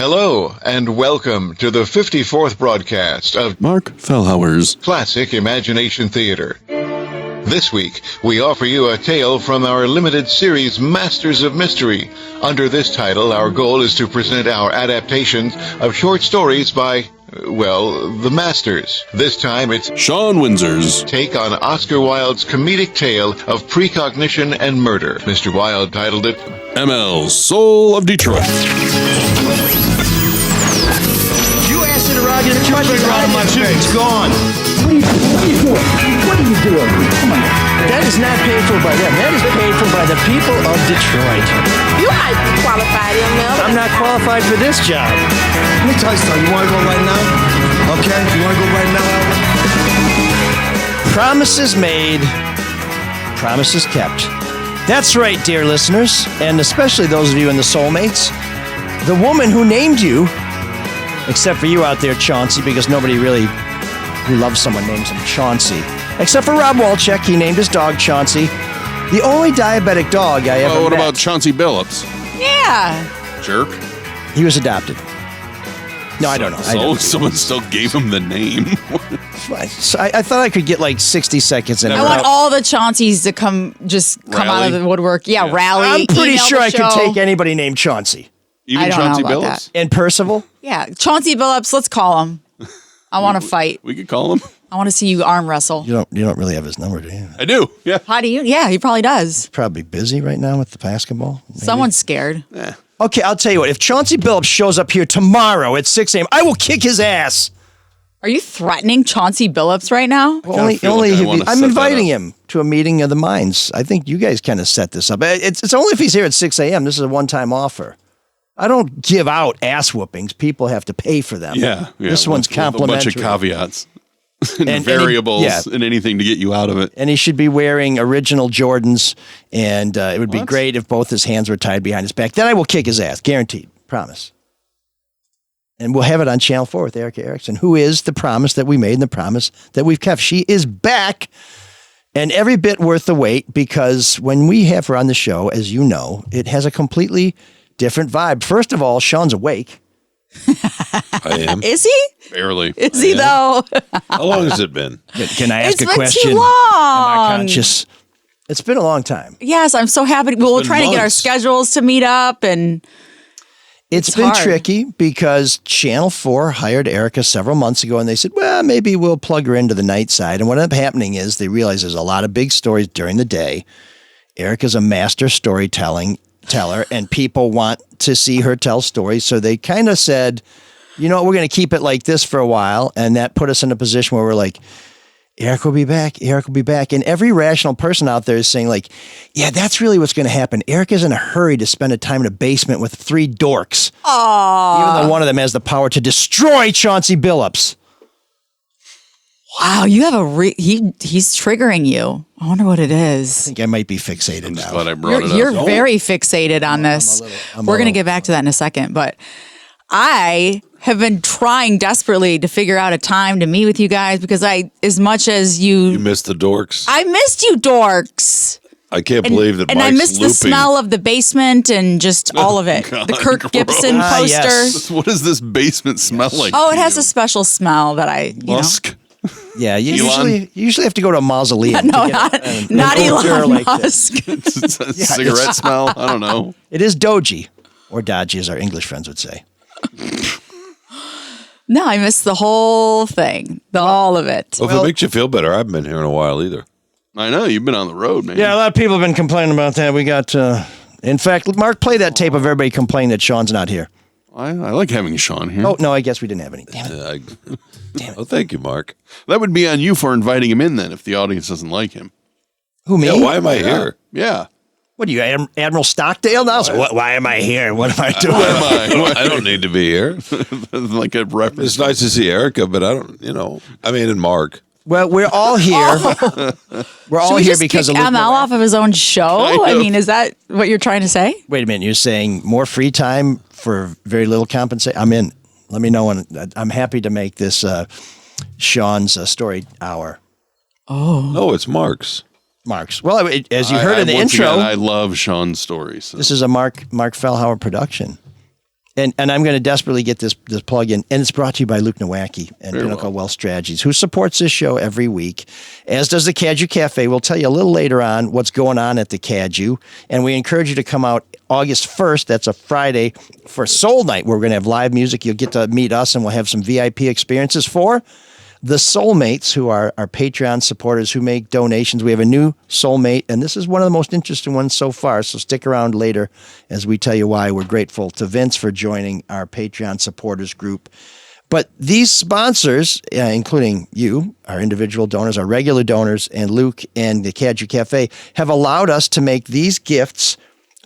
Hello, and welcome to the 54th broadcast of Marc Fellhauer's Classic Imagination Theater. This week, we offer you a tale from our limited series, Masters of Mystery. Under this title, our goal is to present our adaptations of short stories by, well, the Masters. This time, it's Shawn Windsor's take on Oscar Wilde's comedic tale of precognition and murder. Mr. Wilde titled it ML, Soul of Detroit. You asked it around, you put it around my face. It's gone. What are you doing? Come on. That is not paid for by them. That is paid for by the people of Detroit. You are qualified, ML. I'm not qualified for this job. Let me tell you something. You want to go right now? Okay? You want to go right now, Albert? Promises made, promises kept. That's right, dear listeners, and especially those of you in the Soulmates. The woman who named you, except for you out there, Chauncey, because nobody really who loves someone names him Chauncey. Except for Rob Walchek, he named his dog Chauncey. The only diabetic dog I ever met. What about Chauncey Billups? Yeah. Jerk. He was adopted. No, I don't know. So someone still gave him the name. So I thought I could get like 60 seconds in. I want all the Chaunceys to come out of the woodwork. Yeah, rally. I'm pretty email sure the I show. could take anybody named Chauncey. Even I don't know Chauncey about Billups? And Percival? Yeah, Chauncey Billups. Let's call him. I want to fight. We could call him. I want to see you arm wrestle. You don't really have his number, do you? I do. Yeah. How do you? Yeah, he probably does. He's probably busy right now with the basketball. Maybe. Someone's scared. Okay, I'll tell you what. If Chauncey Billups shows up here tomorrow at 6 a.m., I will kick his ass. Are you threatening Chauncey Billups right now? I'm inviting him to a meeting of the minds. I think you guys kind of set this up. It's only if he's here at 6 a.m. This is a one-time offer. I don't give out ass whoopings. People have to pay for them. Yeah. This one's complimentary. A bunch of caveats and variables and anything to get you out of it. And he should be wearing original Jordans, and it would be great if both his hands were tied behind his back. Then I will kick his ass. Guaranteed. Promise. And we'll have it on Channel 4 with Erika Erickson, who is the promise that we made and the promise that we've kept. She is back, and every bit worth the wait, because when we have her on the show, as you know, it has a completely different vibe. First of all, Shawn's awake. I am. Is he? Barely. Is he though? How long has it been? Can I ask It's a been question? too long. Am I conscious? It's been a long time. Yes, I'm so happy. Well, we're been trying to get our months. schedules to meet up, and It's been hard. tricky because Channel 4 hired Erika several months ago, and they said, well, maybe we'll plug her into the night side. And what ended up happening is they realized there's a lot of big stories during the day. Erika's a master storyteller, and people want to see her tell stories. So they kind of said, you know what, we're going to keep it like this for a while. And that put us in a position where we're like, Erika will be back. Erika will be back. And every rational person out there is saying like, yeah, that's really what's going to happen. Erika's in a hurry to spend a time in a basement with 3 dorks. Even though one of them has the power to destroy Chauncey Billups. wow, you have he's triggering you. I wonder what it I is. think I might be fixated I'm just now. glad I brought it up. You're very fixated on this. We're going to get back to that in a second, but I have been trying desperately to figure out a time to meet with you guys because as much as You missed the dorks. I missed you dorks. I can't believe that And Mike's I missed looping. the smell of the basement and just all of it. God, the Kirk gross. Gibson Ah, poster. yes. What does this basement smell like? Oh, it to has you? a special smell that I, Musk. Yeah, you Elon? usually have to go to a mausoleum. No, to get not an odor Elon like this. Musk. It's a cigarette smell. I don't know. It is doji, or dodgy, as our English friends would say. No, I missed the whole thing, all of it. Well, if it makes you feel better, I haven't been here in a while either. I know. You've been on the road, man. Yeah, a lot of people have been complaining about that. We got, in fact, Mark, play that tape of everybody complaining that Shawn's not here. I like having Shawn here. Oh, no, I guess we didn't have any. Damn it. Damn it. Oh, thank you, Mark. That would be on you for inviting him in then if the audience doesn't like him. Who, me? Yeah, why am I here? Yeah. What are you, Admiral Stockdale now? So why am I here? What am I doing? I don't need to be here. Like a reference. It's nice to see Erika, but I don't, and Mark. Well, we're all here. We're all Should we here just because kick of Luke ML Moran. off of his own show? I mean, is that what you're trying to say? Wait a minute. You're saying more free time for very little compensation? I'm in. Let me know when. I'm happy to make this Shawn's story hour. No, it's Mark's. Mark's. Well, as you heard in the once intro, again, I love Shawn's stories. So. this is a Marc Fellhauer production. And I'm going to desperately get this plug in. And it's brought to you by Luke Nowacki and Pinnacle Wealth Strategies, who supports this show every week, as does the Caju Cafe. We'll tell you a little later on what's going on at the Caju. And we encourage you to come out August 1st. That's a Friday for Soul Night, where we're going to have live music. You'll get to meet us, and we'll have some VIP experiences for the Soulmates, who are our Patreon supporters who make donations. We have a new Soulmate, and this is one of the most interesting ones so far. So stick around later as we tell you why. We're grateful to Vince for joining our Patreon supporters group. But these sponsors, including you, our individual donors, our regular donors, and Luke and the Caju Cafe, have allowed us to make these gifts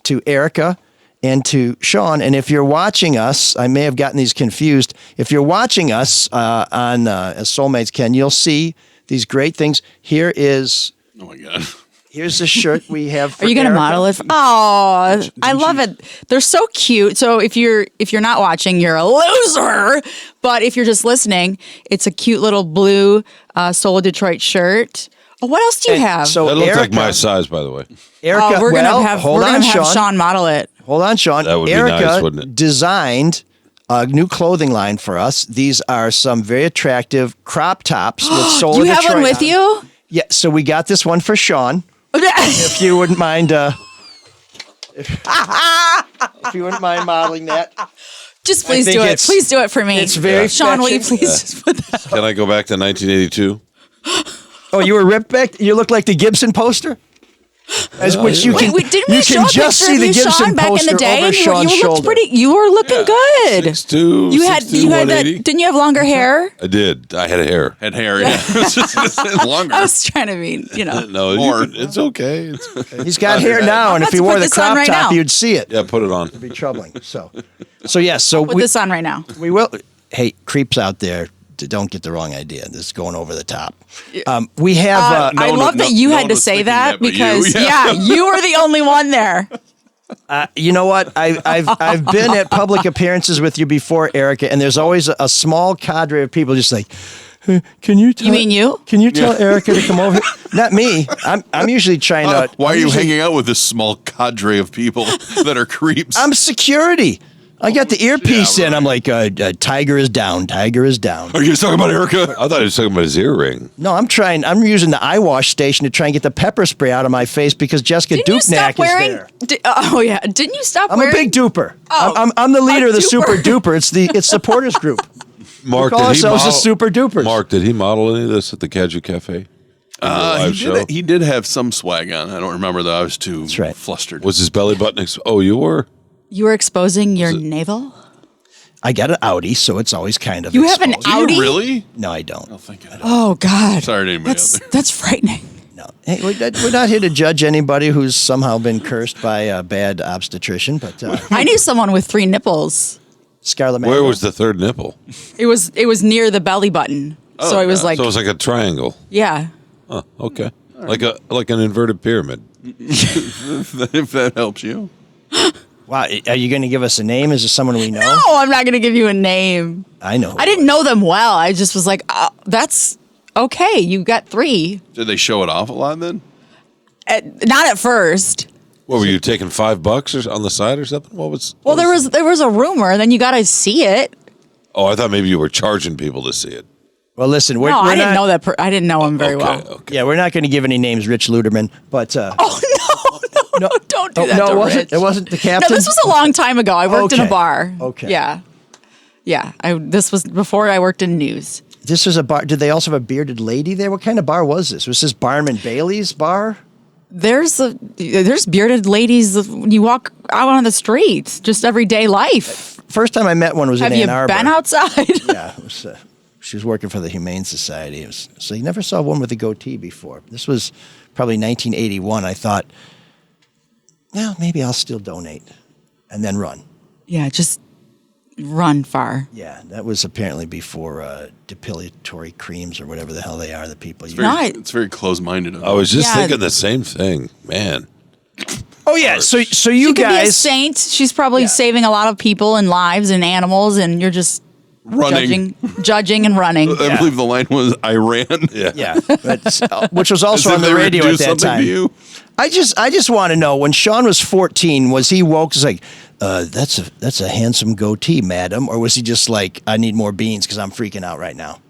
to Erika and to Shawn. And if you're watching us, I may have gotten these confused. If you're watching us on as Soulmates Can, you'll see these great things. Here is. Oh my God. Here's the shirt we have. For Are you going to Erika. model it? Oh, I love it. They're so cute. So if you're not watching, you're a loser. But if you're just listening, it's a cute little blue Soul of Detroit shirt. Oh, what else do you have? So That looks like Erika, my size, by the way. Erika, we're gonna have Shawn. Shawn model it. Hold on, Shawn. That would be Erika nice, wouldn't it? designed a new clothing line for us. These are some very attractive crop tops with Soul You of have Detroit one with on. you? Yeah, so we got this one for Shawn. If you wouldn't mind, if you wouldn't mind modeling that. Just please think do it. it's- Please do it for me. it's very Sean, will you fetching. please just put that? Can I go back to 1982? Oh, you were ripped back? You look like the Gibson poster? Which you can, Wait, didn't you we show can a just picture see of the you, Gibson Sean, back in poster the day? over And Shawn's you looked shoulder. pretty. You were looking good. 6'2", You had 6'2", that. 180. Didn't you have longer hair? I did. I had hair. Had hair, yeah. It's longer. I was trying to be, No, More. it's okay. It's okay. He's got hair now, and about if he to wore put the this on crop right top, now. you'd see it. Yeah, put it on. It'd be troubling. So yes. So Put we, this on right now. we will. Hey, creeps out there, don't get the wrong idea. This is going over the top. We have. I love that you had to say that because you were the only one there. You know what? I've been at public appearances with you before, Erika, and there's always a small cadre of people just like, "Hey, can you tell? You mean you? Can you tell Erika to come over? Not me. I'm usually trying to. Why are I'm you usually- hanging out with this small cadre of people that are creeps? I'm security. I got the earpiece Yeah, in. I'm like, tiger is down. Tiger is down. Are you guys talking about Erika? I thought he was talking about his earring. No, I'm using the eye wash station to try and get the pepper spray out of my face because Jessica Didn't you stop Dupnack wearing? is there. Oh yeah. Didn't you stop I'm wearing? a big duper. Oh, I'm the leader a of the duper. super duper. It's supporters group. Mark, We call ourselves the super dupers. Mark, did he model any of this at the Caju Cafe? He did have some swag on. I don't remember though. I was too right. flustered. Was his belly button? Oh, you were? You were exposing your navel. I got an Audi, so it's always kind of. You have an exposed. Do you Audi? really? No, I don't. Oh, thank you. Oh God. Sorry to anybody out there. That's frightening. No, hey, we're not here to judge anybody who's somehow been cursed by a bad obstetrician, but I knew someone with 3 nipples. Scarlet. Where was the third nipple? It was near the belly button. So it was like So it was like a triangle. yeah. Huh, okay. Like an inverted pyramid. If that helps you. Wow, are you going to give us a name? Is there someone we know? No, I'm not going to give you a name. I know. I didn't know them well. I just was like, oh, that's okay. You got 3. Did they show it off a lot then? Not at first. What were you taking $5 or on the side or something? What was? Well, there was a rumor, and then you got to see it. Oh, I thought maybe you were charging people to see it. Well, listen, we're, No, we're I didn't not- know that. I didn't know him very well. Okay. Yeah, we're not going to give any names, Rich Luderman, but Oh no, don't do that. no, to it wasn't. Rich. It wasn't the captain. No, this was a long time ago. I worked in a Okay. bar. Okay. Yeah. This was before I worked in news. This was a bar. Did they also have a bearded lady there? What kind of bar was this? Was this Barnum Bailey's bar? There's bearded ladies when you walk out on the streets, just everyday life. First time I met one was Have in you Ann Arbor. been outside? Yeah, it was, she was working for the Humane Society. So you never saw one with a goatee before. This was probably 1981. I thought, well, maybe I'll still donate and then run. Yeah, just run far. Yeah, that was apparently before depilatory creams or whatever the hell they are that people use. It's very close-minded. I was just Yeah. thinking the same thing, man. Oh yeah, so you She could be a guys, saint. She's probably saving a lot of people and lives and animals, and you're just Running. judging and running. I believe the line was, I ran. yeah, but, which was also As if on the they were radio gonna at do that something time. to you. I just want to know, when Shawn was 14, was he woke? It's like, that's a handsome goatee, madam. Or was he just like, I need more beans because I'm freaking out right now?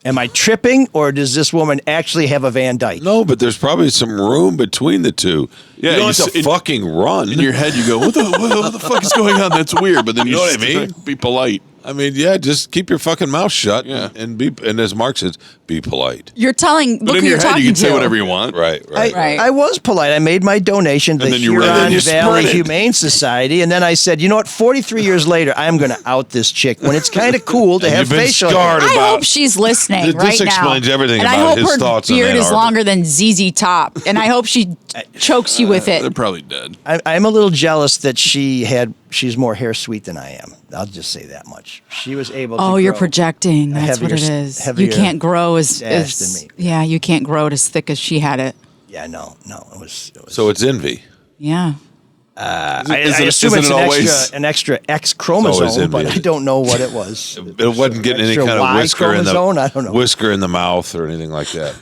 Am I tripping, or does this woman actually have a Van Dyke? No, but there's probably some room between the two. Yeah, you don't have to fucking run. In your head, you go, what the fuck is going on? That's weird. But then you know just what I mean? be polite. I mean, yeah, just keep your fucking mouth shut. Yeah. And as Mark says, be polite. You're telling. But Look in who your you're head, talking you can to. say whatever you want. Right. I was polite. I made my donation to the then you ran. Huron And then you Valley sprinted. Humane Society, and then I said, you know what? 43 years later, I'm going to out this chick when it's kind of cool to have you've been facial scarred hair. I about- hope she's listening This right now. explains everything and about I hope his her thoughts on beard Ann is Arbor. longer than ZZ Top, and I hope she chokes you with They're it. probably dead. I'm a little jealous that she's more hair sweet than I am. I'll just say that much. She was able to Oh, you're grow projecting. a That's what it heavier- is. heavier You can't grow as stash than me. yeah. You can't grow it as thick as she had it. Yeah, no. It was So it's envy. Yeah. I Is it- assume isn't it's it always- an extra X always chromosome, envy. but I don't know what it was. It wasn't getting any extra kind of Y whisker in chromosome? I don't know. the whisker in the mouth or anything like that.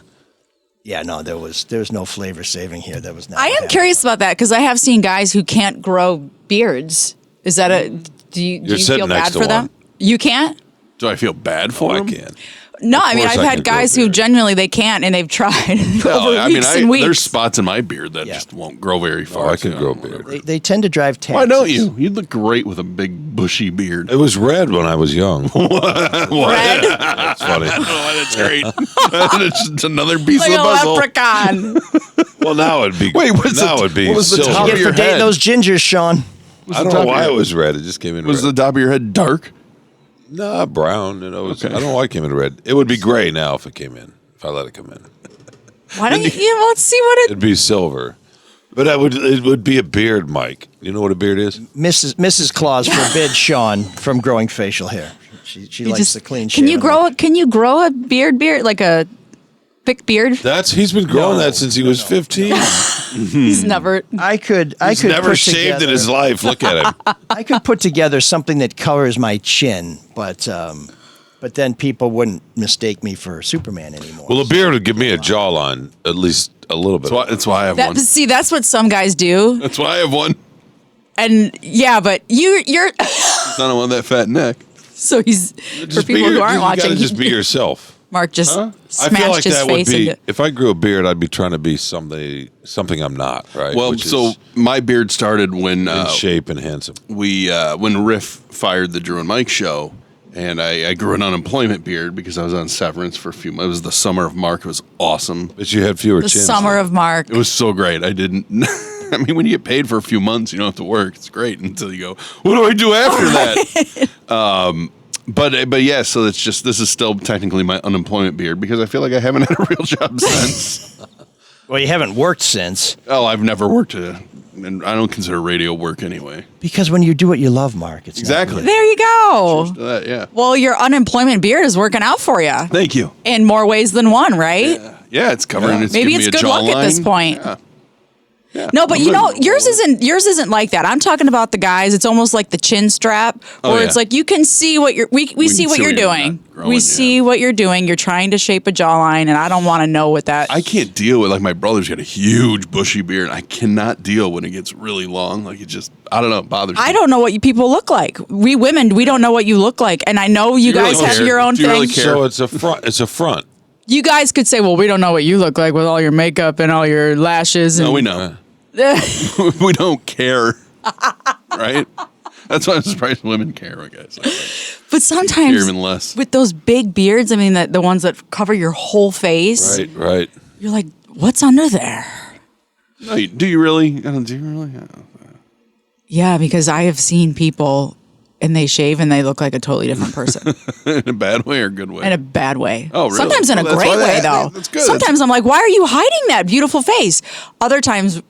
Yeah, no, there was no flavor saving here. That was not. I what am happened. curious about that because I have seen guys who can't grow beards. Is that a? Do you You're feel sitting next bad to for them? one. You can't. Do I feel bad for I him? can. No, I mean course I've I had can grow a guys who beard. genuinely they can't, and they've tried No, over I mean, weeks and weeks. there's spots in my beard that Yeah. just won't grow very far. Oh, I can so grow a whatever. beard. They tend to drive taxes. Why don't you? You'd look great with a big bushy beard. It was red when I was young. Red, That's funny. Oh, that's great. It's just another piece like of the a puzzle. leprechaun. Well, now it'd be. Wait, what's now the- it'd be what was the silver. top You of get your for dating head? those gingers, Sean. I don't know why it was red. It just came in Was red. the top of your head dark? No, brown. You know, Okay. I don't know why it came in red. It would be gray now if it came in. If I let it come in, Why don't you? Yeah, let's see what it. it'd be silver. But it would be a beard, Mike. You know what a beard is? Mrs. Claus forbid Sean from growing facial hair. She likes Just, the clean can you shaven grow? look. Can you grow a beard like a thick beard? He's been growing that since he was 15. He's never. I could He's never put shaved together, in his life. Look at him. I could put together something that covers my chin, but then people wouldn't mistake me for Superman anymore. Well, a beard would give me a jawline, at least a little bit. That's why I have one. See, that's what some guys do, That's why I have one. and yeah, but you're. It's not on that fat neck. So he's for Just be people who your- aren't you watching. gotta just be yourself. Mark just I smashed feel like his that would face be. into. If I grew a beard, I'd be trying to be something I'm not. Right. Well, Which so is my beard started when in shape and handsome. when Riff fired the Drew and Mike show, and I grew an unemployment beard because I was on severance for a few months. It was the summer of Mark. It was awesome. But you had fewer The chins. summer of Mark. It was so great. I didn't. I mean, when you get paid for a few months, you don't have to work. It's great until you go, what do I do after that? But yeah, so it's just, this is still technically my unemployment beard because I feel like I haven't had a real job since. Well, you haven't worked since. Oh, I've never worked and I don't consider radio work anyway. Because when you do what you love, Mark, it's not Exactly. There you go. Yeah. Well, your unemployment beard is working out for you Thank you. in more ways than one, right? Yeah, it's covering. It's Maybe giving it's me a good luck at this jawline. point. Yeah. Yeah. No, but I'm you know, good. yours isn't like that. I'm talking about the guys. It's almost like the chin strap, Oh, where yeah. it's like you can see what you're. We see what you're doing. growing, We yeah. see what you're doing. You're trying to shape a jawline, and I don't want to know what that. I can't deal with, like, my brother's got a huge bushy beard. I cannot deal when it gets really long. Like, it just, I don't know, it bothers me. I don't know what you people look like. We women, we don't know what you look like, and I know you Do you really guys have care? your own Do you thing. really care? So it's a front. It's a front. You guys could say, "Well, we don't know what you look like with all your makeup and all your lashes." And No, we know. We don't care. Right? That's why I'm surprised women care, I guess. But sometimes Care even less. with those big beards, I mean, the ones that cover your whole face, Right. you're like, what's under there? No, do you really? I don't, do you really? Yeah, because I have seen people and they shave and they look like a totally different person In a bad way or a good way? in a bad way. Oh, really? Sometimes in a Well, that's great why way, that- though. that's good. Sometimes I'm like, why are you hiding that beautiful face? Other times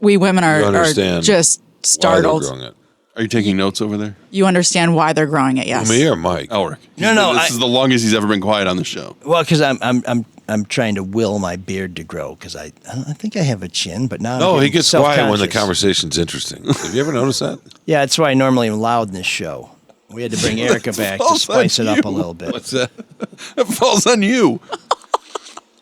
we women You are understand just Why they're startled. growing it. Are you taking notes over there? You understand why they're growing it, yes. Me or Mike? Elric. No, This is the longest he's ever been quiet on the show. Well, because I'm trying to will my beard to grow because I think I have a chin, but now I'm No, he getting gets quiet when the self-conscious. conversation's interesting. Have you ever noticed that? Yeah, that's why I normally am loud in this show. We had to bring Erika back to falls on spice it up a you. little bit. What's that? It falls on you.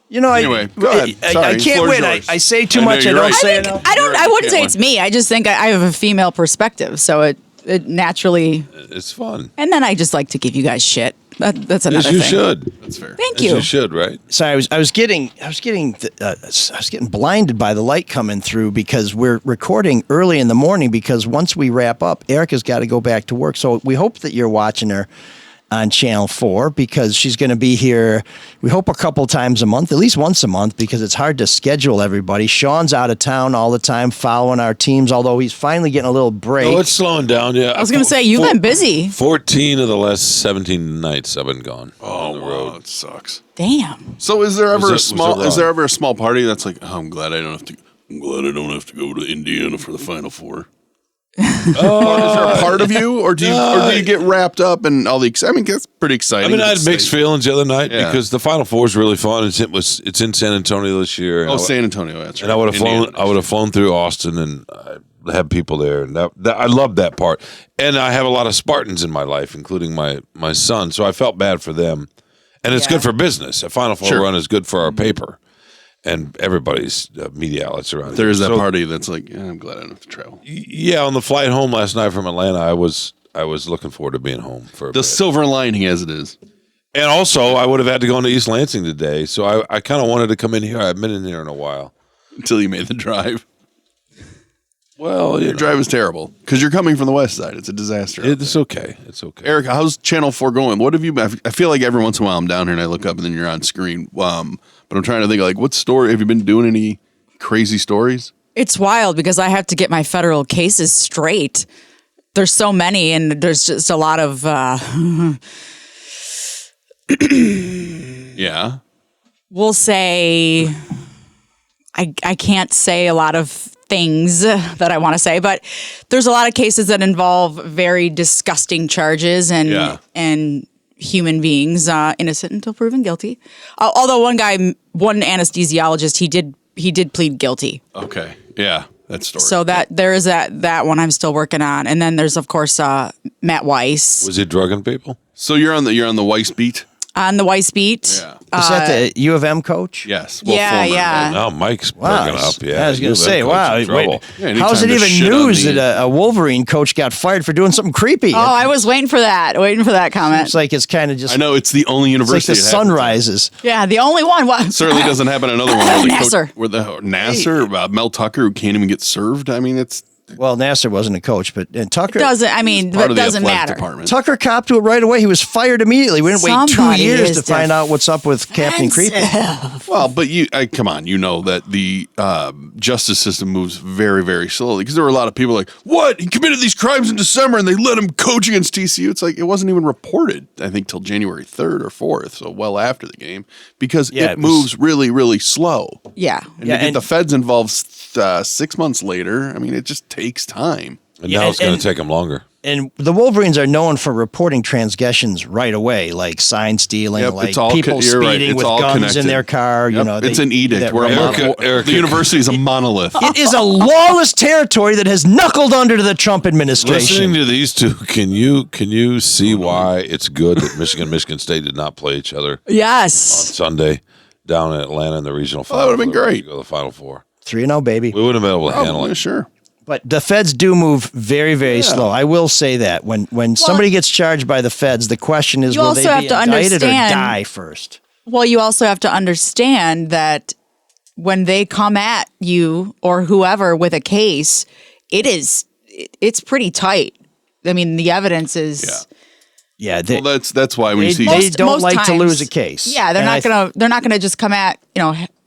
You know, Anyway, go ahead. I Sorry, can't floor's win. yours. I say too I know, much. I you're don't right. say I think enough. I don't. I wouldn't say Can't it's me. I just think I have a female perspective, so it naturally. It's fun. And then I just like to give you guys shit. That's another As you thing. should. That's fair. Thank As you. you should, right? So I was getting blinded by the light coming through because we're recording early in the morning because once we wrap up, Erika's got to go back to work. So we hope that you're watching her on Channel 4 because she's going to be here, we hope, a couple times a month, at least once a month, because it's hard to schedule everybody. Sean's out of town all the time following our teams, although he's finally getting a little break. Oh, it's slowing down, yeah. I was going to say, you've been busy. 14 of the last 17 nights I've been gone. Oh, on the wow, road. it sucks. Damn. So is there ever Was there a small party that's like, oh, I'm glad I don't have to go to Indiana for the Final Four? Is there a part of you, or do you get wrapped up in all the? I mean, that's pretty exciting. I mean, I had mixed feelings the other night Yeah. because the Final Four is really fun. It's in San Antonio this year. and San Antonio, that's right. And I would have Indiana. flown through Austin and have people there, and that I love that part. And I have a lot of Spartans in my life, including my son. So I felt bad for them, and it's good for business. A Final Four run is good for our paper and everybody's media outlets around. There's that So, party that's like, yeah, I'm glad I don't have to travel. Yeah, on the flight home last night from Atlanta, I was looking forward to being home for a The bit. silver lining, as it is. And also, I would have had to go into East Lansing today, so I kind of wanted to come in here. I haven't been in here in a while. Until you made the drive. Well, Your drive is terrible because you're coming from the west side. It's a disaster. it's okay. It's okay. Erika, how's Channel 4 going? What have you been? I feel like every once in a while I'm down here and I look up and then you're on screen. But I'm trying to think, like, what story? Have you been doing any crazy stories? It's wild because I have to get my federal cases straight. There's so many, and there's just a lot of. Yeah. We'll say. I can't say a lot of things that I want to say, but there's a lot of cases that involve very disgusting charges and human beings innocent until proven guilty. Although one anesthesiologist, he did plead guilty. Okay. Yeah. That story. So there is that one I'm still working on, and then there's of course Matt Weiss Was he drugging people? So you're on the Weiss beat? on the Weiss beat. Yeah. Is that the U of M coach? Yes. Yeah, former. yeah. Now Mike's Wow. breaking up. Yeah, I was going You've to say, been wow. in trouble. Wait, Yeah, anytime how is it there's even shit on news the- that a Wolverine coach got fired for doing something creepy? Oh, I was waiting for that comment. It's like it's kind of just I know it's the only it's like university. the it sun happens at. rises. Yeah, the only one. What? Certainly doesn't happen another one. Nasser. Nasser, Mel Tucker, who can't even get served. I mean, it's Well, Nasser wasn't a coach, but Tucker Doesn't. I mean, part that of the doesn't athletic matter. department. Tucker copped to it right away. He was fired immediately. We didn't wait 2 Somebody years is to find out what's up with Captain Creepy. Well, but come on, you know that the justice system moves very, very slowly because there were a lot of people like, what? He committed these crimes in December and they let him coach against TCU. It's like, it wasn't even reported, I think, till January 3rd or 4th, so well after the game, because it moves really, really slow. Yeah. And to get the feds involved 6 months later, I mean, it just takes time. And now it's going to take him longer. And the Wolverines are known for reporting transgressions right away, like sign stealing, Yep, like it's all people you're right, speeding it's with all guns connected. in their car. Yep, You know, it's an edict. that Where ran- Erika- the university is a monolith. It is a lawless territory that has knuckled under to the Trump administration. Listening to these two, can you see why it's good that Michigan and Michigan State did not play each other on Yes. Sunday down in Atlanta in the regional final? that would've been great. To go to the Final Four. 3-0, baby. We wouldn't have been able to handle Probably, it. sure. But the feds do move very, very slow. I will say that when somebody gets charged by the feds, the question is, You will they also have be to indicted or understand- die first? Well, you also have to understand that when they come at you or whoever with a case, it's pretty tight. I mean, the evidence is. Yeah, Well, that's why when you see they don't most like to times- lose a case. Yeah, they're not gonna just come at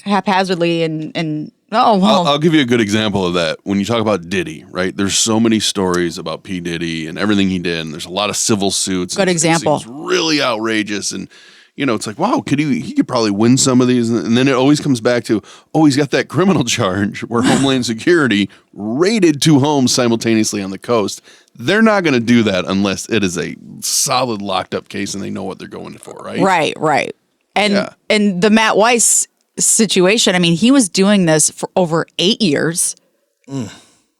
haphazardly and I'll give you a good example of that. When you talk about Diddy, right? There's so many stories about P. Diddy and everything he did, and there's a lot of civil suits. Good and example. It seems really outrageous, and it's like, wow, he could probably win some of these, and then it always comes back to, he's got that criminal charge where Homeland Security raided 2 homes simultaneously on the coast. They're not going to do that unless it is a solid locked up case and they know what they're going for, right? right. And the Matt Weiss situation, I mean, he was doing this for over 8 years.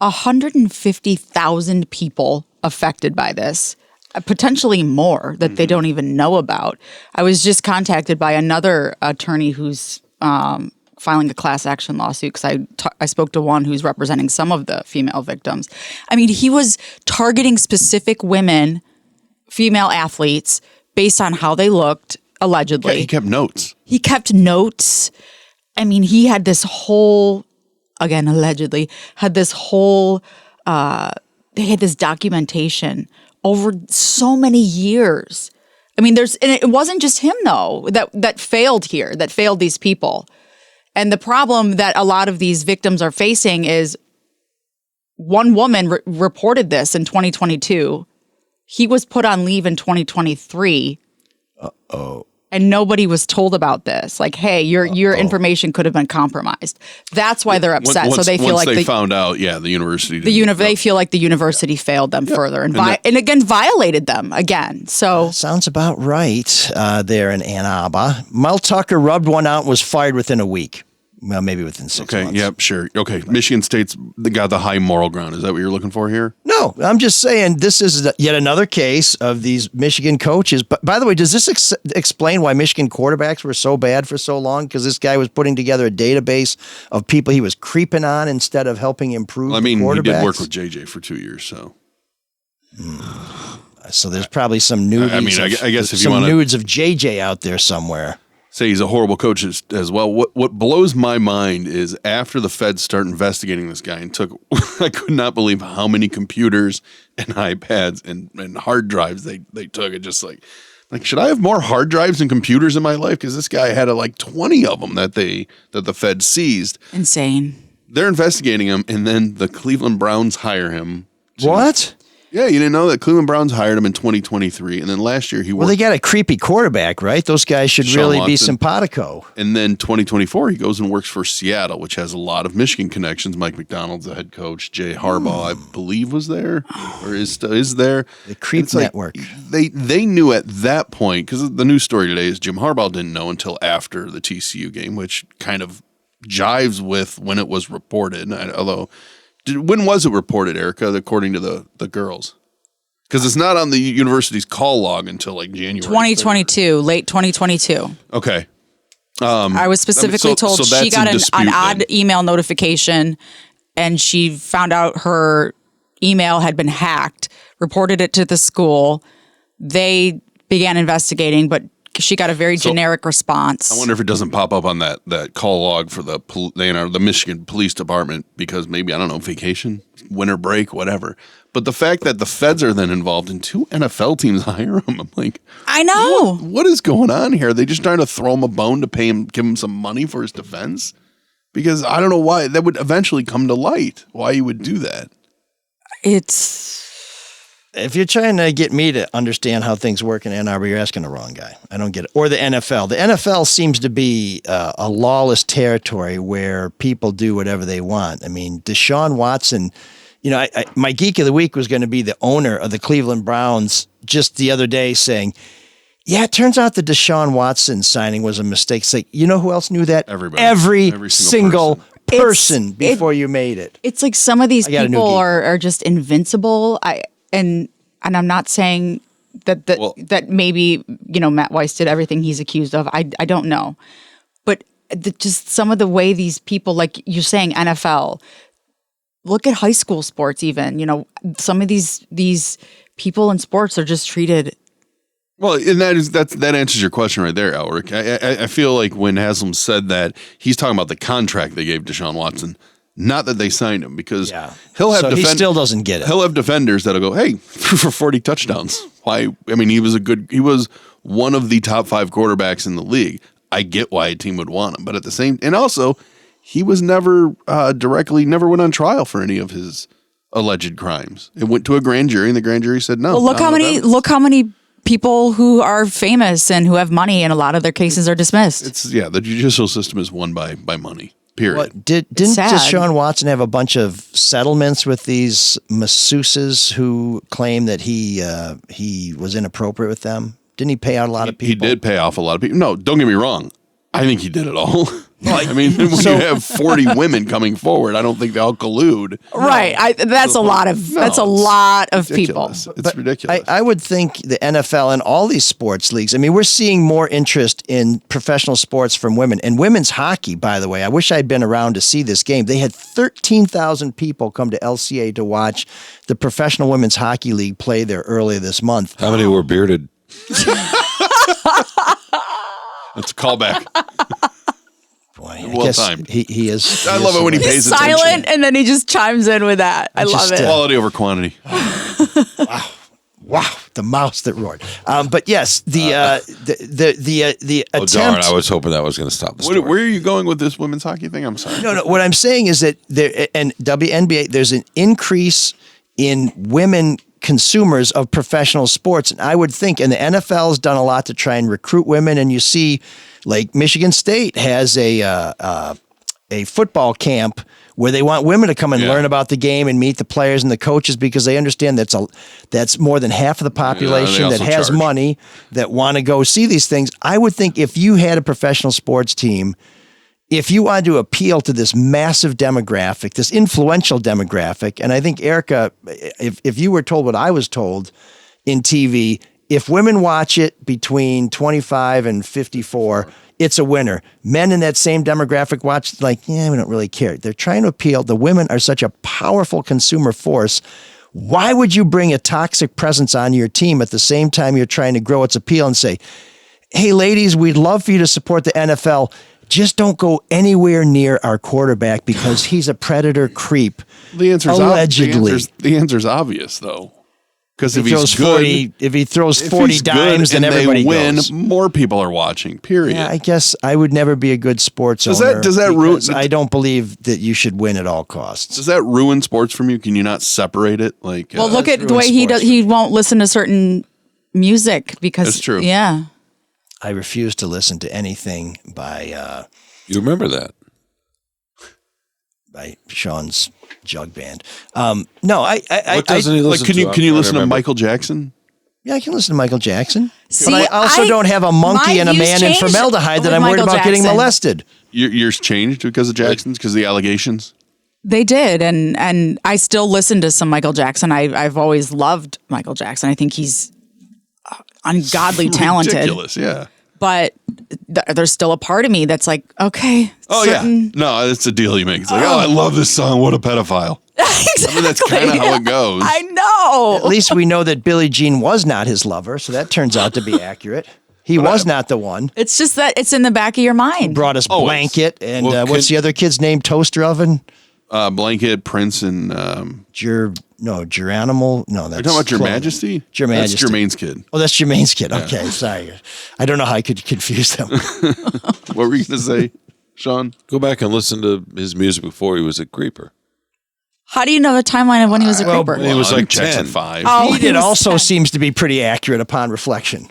150,000 people affected by this, potentially more that they don't even know about. I was just contacted by another attorney who's filing a class action lawsuit because I spoke to one who's representing some of the female victims. I mean, he was targeting specific women, female athletes, based on how they looked, allegedly. Yeah, he kept notes. I mean, he had this whole, again, allegedly, had this whole, they had this documentation over so many years. I mean, and it wasn't just him, though, that failed here, that failed these people. And the problem that a lot of these victims are facing is one woman reported this in 2022. He was put on leave in 2023. Uh-oh. And nobody was told about this. Like, hey, your information could have been compromised. That's why they're upset. So they feel like they found out, the university. They feel like the university failed them further and again violated them again. So sounds about right there in Ann Arbor. Mel Tucker rubbed one out and was fired within a week. Well, maybe within 6 months. Okay, yep, sure. Okay, Michigan State's got the high moral ground. Is that what you're looking for here? No, I'm just saying this is yet another case of these Michigan coaches. But by the way, does this explain why Michigan quarterbacks were so bad for so long? Because this guy was putting together a database of people he was creeping on instead of helping improve he did quarterbacks. work with JJ for 2 years, so. So there's probably some nudes. I mean, I guess if you some want nudes of JJ out there somewhere. Say he's a horrible coach as well. What blows my mind is after the feds start investigating this guy and I could not believe how many computers and iPads and hard drives they took. It just like should I have more hard drives and computers in my life? Because this guy had 20 of them that the feds seized. insane. They're investigating him, and then the Cleveland Browns hire him. What? Yeah, you didn't know that Cleveland Browns hired him in 2023, and then last year he worked. Well, they got a creepy quarterback, right? Those guys should Sean really be Watson. simpatico. And then 2024, he goes and works for Seattle, which has a lot of Michigan connections. Mike McDonald's the head coach. Jay Harbaugh, I believe, was there or is there. The Creep Network. They knew at that point, because the news story today is Jim Harbaugh didn't know until after the TCU game, which kind of jives with when it was reported. Although, when was it reported, Erika, according to the girls? Because it's not on the university's call log until January. 2022, late 2022. Okay. I was specifically told so she that's got in an dispute odd then. email notification and she found out her email had been hacked, reported it to the school. They began investigating, but she got a very generic response. I wonder if it doesn't pop up on that call log for the Michigan Police Department because maybe, I don't know, vacation, winter break, whatever. But the fact that the feds are then involved and 2 NFL teams hire him, I'm like, I know. What is going on here? Are they just trying to throw him a bone to pay him, give him some money for his defense? Because I don't know why that would eventually come to light, why you would do that. If you're trying to get me to understand how things work in Ann Arbor, you're asking the wrong guy. I don't get it. Or the NFL. The NFL seems to be a lawless territory where people do whatever they want. I mean, Deshaun Watson, my Geek of the Week was going to be the owner of the Cleveland Browns just the other day saying, yeah, it turns out the Deshaun Watson signing was a mistake. It's like, you know who else knew that? Everybody. Every single person before you made it. It's like some of these people are are just invincible. And I'm not saying that maybe, Matt Weiss did everything he's accused of. I don't know. But just some of the way these people, like you're saying NFL, look at high school sports even, some of these people in sports are just treated. Well, and that answers your question right there, Elric. I feel like when Haslam said that, he's talking about the contract they gave Deshaun Watson. Not that they signed him, because he'll have he still doesn't get it. He'll have defenders that'll go, hey, for 40 touchdowns. Why? I mean, he was one of the top 5 quarterbacks in the league. I get why a team would want him, but at the same, and also he was never never went on trial for any of his alleged crimes. It went to a grand jury, and the grand jury said no. Well, look how many people who are famous and who have money, and a lot of their cases are dismissed. The judicial system is won by money. Period. What, didn't Deshaun Watson have a bunch of settlements with these masseuses who claim that he was inappropriate with them? Didn't he pay out a lot of people? He did pay off a lot of people. No, don't get me wrong. I think he did it all. I mean, when you have 40 women coming forward, I don't think they all collude. Right. That's a lot of people. It's But ridiculous. I would think the NFL and all these sports leagues, I mean, we're seeing more interest in professional sports from women. And women's hockey, by the way, I wish I'd been around to see this game. They had 13,000 people come to LCA to watch the Professional Women's Hockey League play there earlier this month. How many were bearded? That's a callback. Boy, I Well guess timed. he is. I love it when he pays He's attention. silent, and then he just chimes in with that. I love it. Quality over quantity. Wow, the mouse that roared. But yes, the Oh, attempt. darn. I was hoping that was going to stop the story. Where are you going with this women's hockey thing? I'm sorry. No. What I'm saying is that there and WNBA, there's an increase in women consumers of professional sports, and I would think, and the NFL has done a lot to try and recruit women. And you see, like Michigan State has a football camp where they want women to come and learn about the game and meet the players and the coaches because they understand that's more than half of the population that has charge. money that want to go see these things. I would think if you had a professional sports team, if you wanted to appeal to this massive demographic, this influential demographic, and I think, Erika, if you were told what I was told in TV, if women watch it between 25 and 54, it's a winner. Men in that same demographic watch, like, we don't really care. They're trying to appeal. The women are such a powerful consumer force. Why would you bring a toxic presence on your team at the same time you're trying to grow its appeal and say, hey, ladies, we'd love for you to support the NFL. Just don't go anywhere near our quarterback because he's a predator creep. The answer's allegedly. The answer's obvious, though. Because if He throws he's good, 40, if he throws if 40 he's dimes, good then and everybody they win, goes. more people are watching. Period. Yeah, I guess I would never be a good sports Does owner. that ruin- because I don't believe that you should win at all costs. Does that ruin sports from you? Can you not separate it? Like, Well, look at the ruin way he sports does. He won't listen to certain music because That's true. Yeah. I refuse to listen to anything by You remember that? Shawn's jug band. No, I What doesn't he like, listen can to? you I'm can you trying to listen to remember. Michael Jackson? Yeah, I can listen to Michael Jackson. See, but I also don't have a monkey my and a views man in changed formaldehyde that with I'm worried Michael about getting Jackson. molested. Yours changed because of Jackson's, because of the allegations. They did, and I still listen to some Michael Jackson. I've always loved Michael Jackson. I think he's ungodly talented. Ridiculous, yeah. But there's still a part of me that's like, okay. Oh yeah, no, it's a deal you make. It's like, I love this song. What a pedophile. Exactly. I mean, that's kind of how it goes. I know. At least we know that Billie Jean was not his lover, so that turns out to be accurate. He was not the one. It's just that it's in the back of your mind. Brought us Always. blanket and Well, what's the other kid's name? Toaster oven? Blanket, Prince, and Geranimal. No, that's you're talking about Your Clover. Majesty. Your Majesty. That's Jermaine's kid. Oh, that's Jermaine's kid. Okay, sorry. I don't know how I could confuse them. What were you going to say, Shawn? Go back and listen to his music before he was a creeper. How do you know the timeline of when he was a creeper? He was like checks 10. at 5. Oh, Beat he It was also 10. seems to be pretty accurate upon reflection.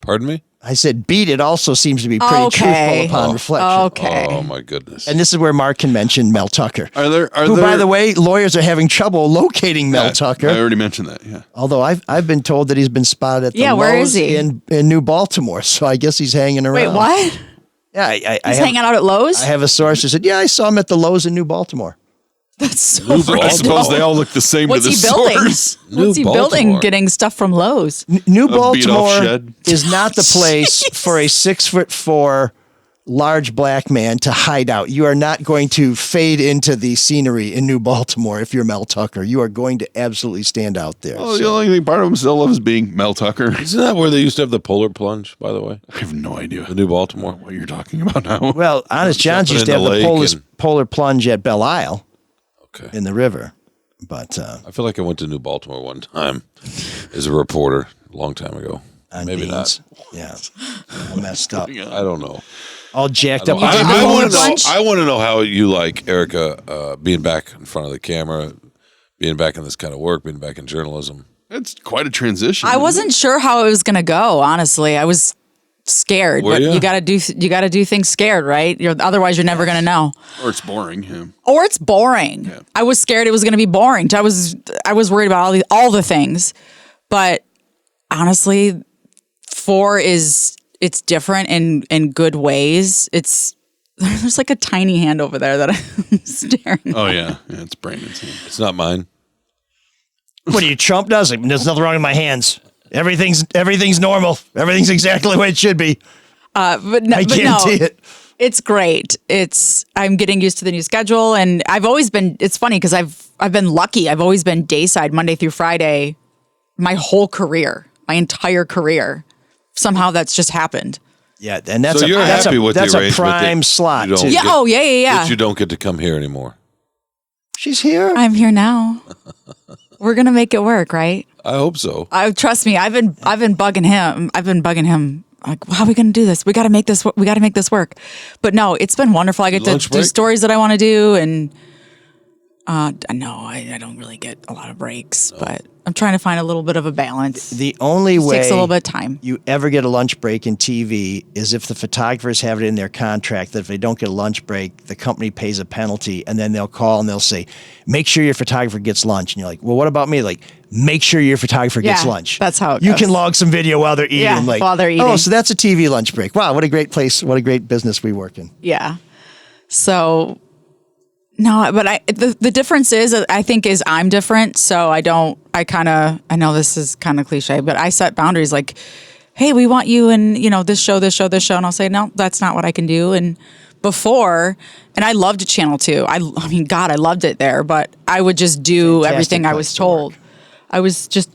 Pardon me? I said Beat It also seems to be pretty Okay. truthful upon reflection. Okay. Oh my goodness. And this is where Mark can mention Mel Tucker. Are By the way, lawyers are having trouble locating Mel Tucker. I already mentioned that. Yeah. Although I've been told that he's been spotted at the Yeah, where Lowe's is he? in New Baltimore. So I guess he's hanging around. Wait, what? Yeah, I He's have, hanging out at Lowe's? I have a source who said, yeah, I saw him at the Lowe's in New Baltimore. That's so New random. I suppose they all look the same What's to the he building? source. What's he New building? Baltimore. Getting stuff from Lowe's. New beat-off Baltimore shed. is not the place for a 6'4" large black man to hide out. You are not going to fade into the scenery in New Baltimore if you're Mel Tucker. You are going to absolutely stand out there. Well, the only thing part of him still loves being Mel Tucker. Isn't that where they used to have the polar plunge, by the way? I have no idea The New Baltimore? what you're talking about now. Well, Honest John's Jumping used to in have the the lake polar plunge at Belle Isle Okay. in the river. But I feel like I went to New Baltimore one time as a reporter a long time ago. on Maybe beans, not. yeah, all messed up, I don't know. all jacked up. I polar want to know. plunge? I want to know how you like, Erika, being back in front of the camera, being back in this kind of work, being back in journalism. It's quite a transition. I wasn't sure how it was going to go, honestly. I was scared. Were But ya? you got to do things scared, right? Otherwise you're never going to know. Or it's boring. Yeah. Or it's boring. Yeah. I was scared it was going to be boring. I was worried about all the things. But honestly, 4 it's different in good ways. It's there's like a tiny hand over there that I'm staring at. Oh yeah, it's Brandon's hand. It's not mine. What are you, Trump? There's nothing wrong with my hands. Everything's normal. Everything's exactly the way it should be. But no, I guarantee it. It's great. I'm getting used to the new schedule, and I've always been. It's funny because I've been lucky. I've always been dayside Monday through Friday, my whole career, my entire career. Somehow that's just happened. Yeah, and that's So you're happy with the that's a arrangement prime that slot you don't too. Yeah. get- Oh yeah. That you don't get to come here anymore. She's here. I'm here now. We're gonna make it work, right? I hope so. Trust me. I've been bugging him. I've been bugging him. Like, how are we gonna do this? We got to make this. We got to make this work. But no, it's been wonderful. I get to Lunch do break? stories that I want to do, and no, I don't really get a lot of breaks. But I'm trying to find a little bit of a balance. The only way Takes a little bit of time. you ever get a lunch break in TV is if the photographers have it in their contract that if they don't get a lunch break, the company pays a penalty, and then they'll call and they'll say, "Make sure your photographer gets lunch." And you're like, "Well, what about me?" Like, make sure your photographer gets Yeah, lunch. that's how it you goes. can log some video while they're eating. Yeah, like, while they're Oh, eating. so that's a TV lunch break. Wow, what a great place! What a great business we work in. Yeah. So no, but the difference is I think is I'm different. So I know this is kind of cliche, but I set boundaries like, hey, we want you in, this show. And I'll say, no, that's not what I can do. And before, and I loved Channel 2. I mean, God, I loved it there, but I would just do Fantastic everything I place was to told. work. I was just,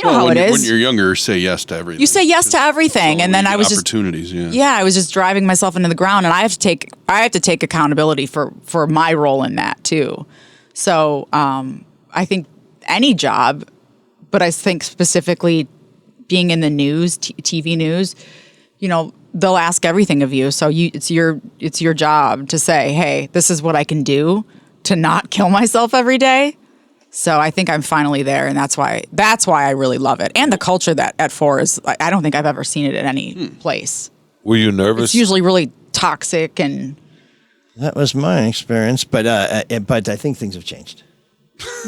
how it is. When you're younger, say yes to everything. You say yes to everything, and then I was just opportunities. Yeah. I was just driving myself into the ground, and I have to take accountability for my role in that too. So I think any job, but I think specifically being in the news, TV news, they'll ask everything of you. So it's your job to say, hey, this is what I can do to not kill myself every day. So I think I'm finally there, and that's why I really love it. And the culture that at 4 is, I don't think I've ever seen it at any place. Were you nervous? It's usually really toxic, and That was my experience, but I think things have changed.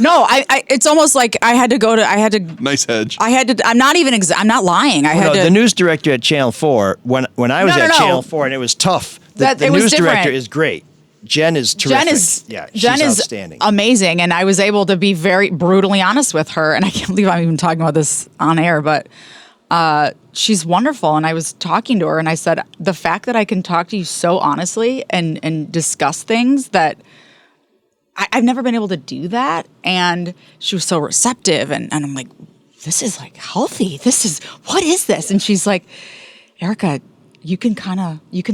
no, it's almost like I had to. Nice hedge. I'm not lying. The news director at Channel 4, when I was at Channel 4, and it was tough. The It was news director different. is great. Jen is terrific. She's Jen is outstanding. amazing, and I was able to be very brutally honest with her. And I can't believe I'm even talking about this on air, but she's wonderful. And I was talking to her, and I said, the fact that I can talk to you so honestly and discuss things that I've never been able to do that. And she was so receptive, and I'm like, this is like healthy. What is this? And she's like, Erika, you can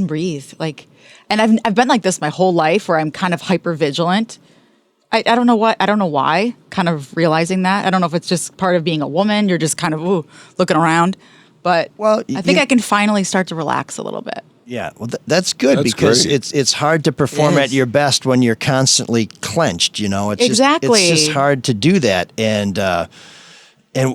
breathe. Like, and I've been like this my whole life, where I'm kind of hyper vigilant. I don't know why, kind of realizing that. I don't know if it's just part of being a woman. You're just kind of looking around. But I think I can finally start to relax a little bit. Yeah, well, that's good That's because great. it's hard to perform It at is. your best when you're constantly clenched. It's Exactly. it's just hard to do that, and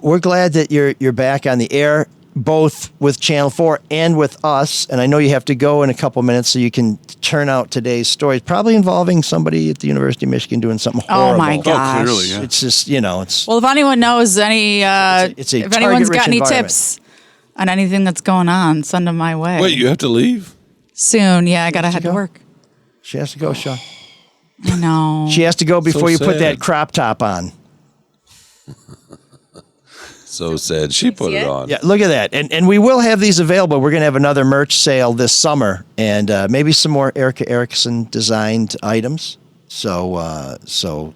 we're glad that you're back on the air, both with Channel 4 and with us. And I know you have to go in a couple minutes, so you can turn out today's stories, probably involving somebody at the University of Michigan doing something horrible. Oh my gosh. clearly, yeah. It's just it's Well, if anyone knows any, it's a if anyone's target-rich got any environment. tips on anything that's going on, send them my way. Wait, you have to leave? Soon, yeah, I gotta head to go? work. She has to go, Shawn. I know. She has to go before you put sad. that crop top on. So sad. She put see it it? on. Yeah, look at that. And we will have these available. We're going to have another merch sale this summer, and maybe some more Erika Erickson designed items. So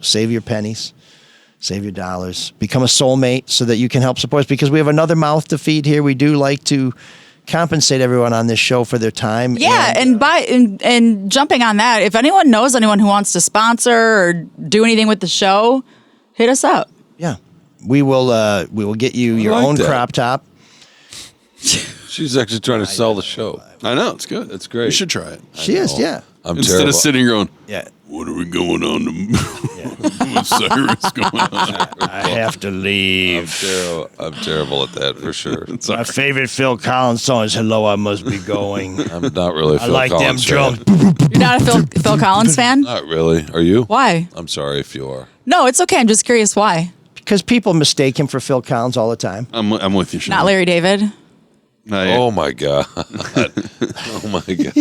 save your pennies, save your dollars, become a soulmate so that you can help support us, because we have another mouth to feed here. We do like to compensate everyone on this show for their time. Yeah, and jumping on that, if anyone knows anyone who wants to sponsor or do anything with the show, hit us up. Yeah. We will get you your like own that. crop top. She's actually trying to sell the show. I know it's good. It's great. You should try it. She is, yeah. I'm Instead terrible. of sitting here going, Yeah. what are we going on? What's Cyrus going on? I have to leave. I'm terrible at that for sure. It's My all right. favorite Phil Collins song is "Hello, I Must Be Going." I'm not really. I like them drums. You're not a Phil Collins fan? Not really. Are you? Why? I'm sorry if you are. No, it's okay. I'm just curious why. Because people mistake him for Phil Collins all the time. I'm with you, Shawn. Not Larry David. Oh my god! Oh my god!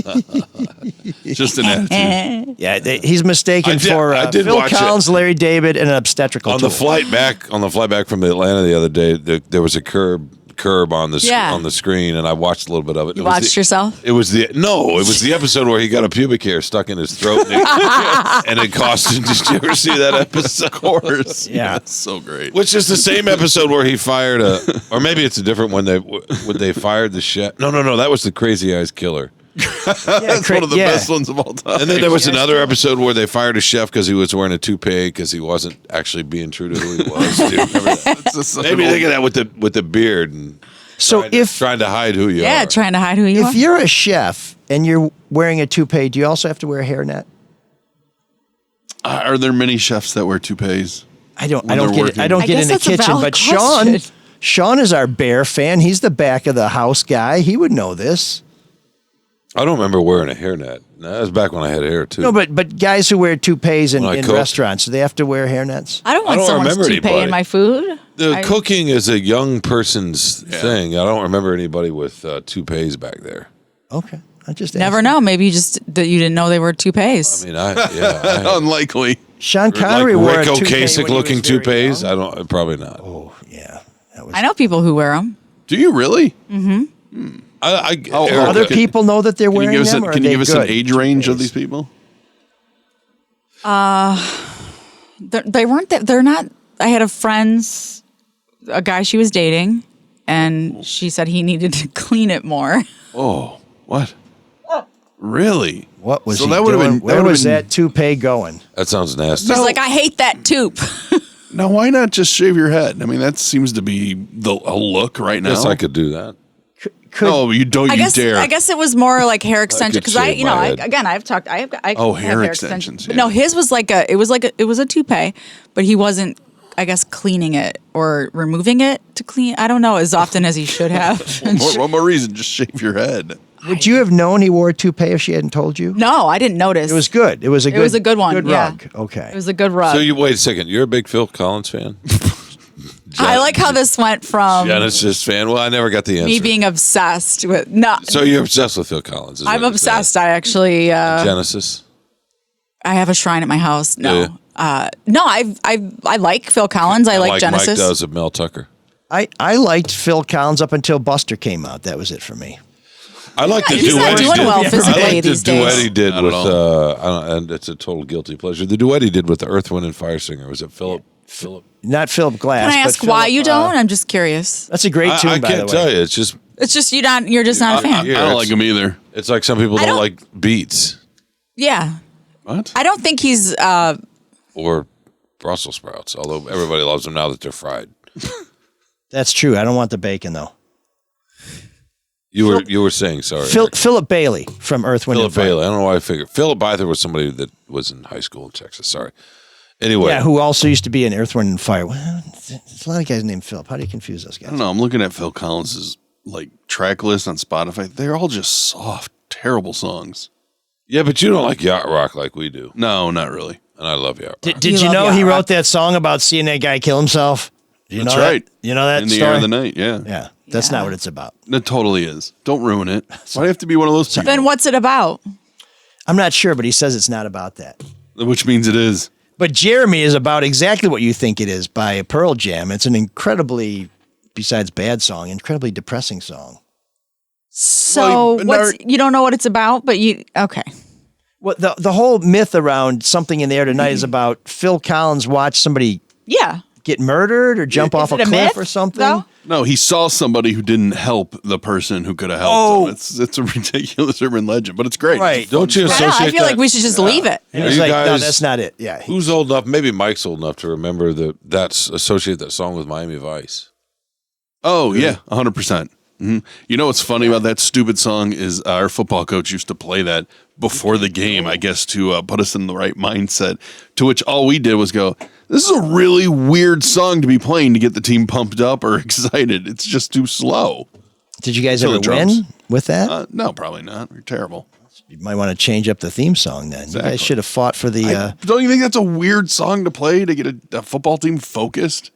Just an attitude. Yeah, he's mistaken for I did Phil watch Collins, it. Larry David, and an obstetrical On tool. the flight back from Atlanta the other day, there was a curb on the on the screen, and I watched a little bit of it. You watched yourself? It was the episode where he got a pubic hair stuck in his throat, and it cost him. Did you ever see that episode? Of course. Yeah. It's so great. Which is the same episode where he fired or maybe it's a different one. When they fired the chef. No, that was the Crazy Eyes Killer. That's one of the best ones of all time. And then there was another episode where they fired a chef because he was wearing a toupee because he wasn't actually being true to who he was. Do you remember that? Maybe think of that with the beard and So trying to hide who you are. Yeah, trying to hide who you are. if you're a chef and you're wearing a toupee, do you also have to wear a hairnet? Are there many chefs that wear toupees? I don't When get they're it. working. I don't I get guess in the that's a kitchen, valid but question. Shawn is our bear fan. He's the back of the house guy. He would know this. I don't remember wearing a hairnet. That was back when I had hair too. No, but guys who wear toupees When I in cook. restaurants, do they have to wear hairnets? I don't want I don't someone's remember toupee anybody. in my food. The I- cooking is a young person's thing. I don't remember anybody with toupees back there. Okay, I just Never asked. know. Maybe you didn't know they were toupees. I mean, I Unlikely. Sean like Connery wore a Rick toupee when he Ocasek was looking very toupees. young. I don't. Probably not. Oh yeah, that was. I know people who wear them. Do you really? Other Can- people know that they're Can you wearing give us, them. or can are you they give us an good age range of toupees? these people? They weren't. They're not. I had a guy she was dating, and she said he needed to clean it more. Oh, what? Really? What was So he that would've doing? been- Where that would've was been- that toupee going? That sounds nasty. She's like, I hate that tube. Now, why not just shave your head? I mean, that seems to be a look right now. Yes, I could do that. No, you don't. I You guess. dare. I guess it was more like hair extension could because shave my head. I've talked. I Oh, have hair extensions, But yeah. no, his was it was a toupee, but he wasn't. I guess cleaning it or removing it to clean. I don't know as often as he should have. One more reason, just shave your head. Would you have known he wore a toupee if she hadn't told you? No, I didn't notice. It was good. It was a good one. Good yeah. rug. Okay. It was a good rug. So you wait a second. You're a big Phil Collins fan? I like how this went from Genesis fan? Well, I never got the answer. me being obsessed with no. So you're obsessed with Phil Collins? Is I'm what you're saying. obsessed. I actually Genesis. I have a shrine at my house. No, Yeah. no. I like Phil Collins. I like Genesis. Mike does of Mel Tucker. I liked Phil Collins up until Buster came out. That was it for me. I like the he's duet not he doing did. well I physically like the these duet days. he did Not with at all. and it's a total guilty pleasure. The duet he did with the Earth, Wind and Fire singer, was it Philip? Not Philip Glass. Can I but ask why Philip, you don't? I'm just curious. That's a great tune, I by can't the way. tell you. It's just It's just you're just not a fan. Yeah, I don't it's- like him either. it's like some people I don't don't- like beets Yeah, What? I don't think he's. or Brussels sprouts, although everybody loves them now that they're fried. That's true. I don't want the bacon though. You were saying sorry. Philip Bailey from Earth, Wind, Philip and Fire. Bailey. I don't know why I figured Philip Byther was somebody that was in high school in Texas. Sorry. Anyway, Yeah, who also used to be in Earth, Wind, and Fire. Well, there's a lot of guys named Philip. How do you confuse those I guys? don't know. I'm looking at Phil Collins's track list on Spotify. They're all just soft, terrible songs. yeah, but you don't like yacht rock like we do, No, not really. and I love yacht rock. Did You you love know yacht he rock. wrote that song about seeing that guy kill himself? Do you That's know right. That? You know that In the story? air of the night. Yeah. Yeah, that's Yeah. not what it's about. It totally is. Don't ruin it. Why do you have to be one of those people? Then what's it about? I'm not sure, but he says it's not about that. Which means it is. But Jeremy is about exactly what you think it is by Pearl Jam. It's an incredibly, besides bad song, incredibly depressing song. So Well, you don't know what it's about, but you okay? Well, the whole myth around Something in the Air Tonight is about Phil Collins watched somebody Yeah. get murdered or jump off a it a cliff myth, or something. though? No, he saw somebody who didn't help the person who could have helped Oh. him. It's a ridiculous urban legend, but it's great. Right. Don't you I associate know. I feel that? like we should just leave it. And Are he's you like, no, guys- that's not it. Yeah. Who's old enough? Maybe Mike's old enough to remember that's associate that song with Miami Vice. Oh, yeah, 100%. You know what's funny about that stupid song is our football coach used to play that before the game, I guess, to put us in the right mindset, to which all we did was go, this is a really weird song to be playing to get the team pumped up or excited. It's just too slow. Did you guys So ever the drums. win with that? No, probably not. You're terrible. You might want to change up the theme song then. You Exactly. guys should have fought for the. Don't you think that's a weird song to play to get a football team focused?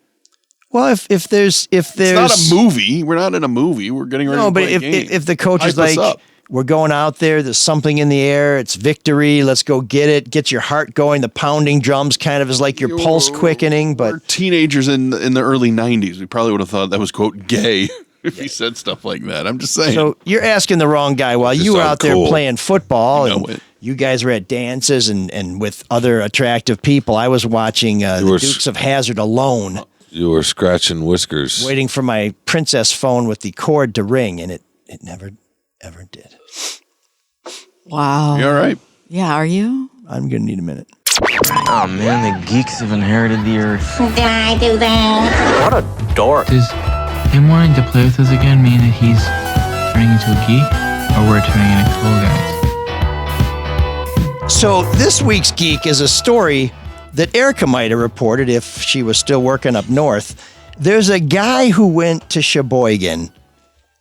Well, if there's It's not a movie. We're not in a movie. We're getting ready no, to but play a game. if the coach is Hype us like, up. we're going out there, there's something in the air, it's victory, let's go get it, get your heart going. The pounding drums kind of is like your pulse quickening, but we're teenagers in the early 90s. We probably would have thought that was, quote, gay if he said stuff like that. I'm just saying. so you're asking the wrong guy. While Just you were sound out there cool. playing football You know and it. you guys were at dances and with other attractive people, I was watching the were Dukes of Hazzard alone, You were scratching whiskers. waiting for my princess phone with the cord to ring, and it never, ever did. Wow. You all right? Yeah, are you? I'm going to need a minute. Oh man, the geeks have inherited the earth. Did I do that? What a dork. Does him wanting to play with us again mean that he's turning into a geek, or we're turning into cool guys? So this week's Geek is a story that Erika might have reported if she was still working up north. There's a guy who went to Sheboygan,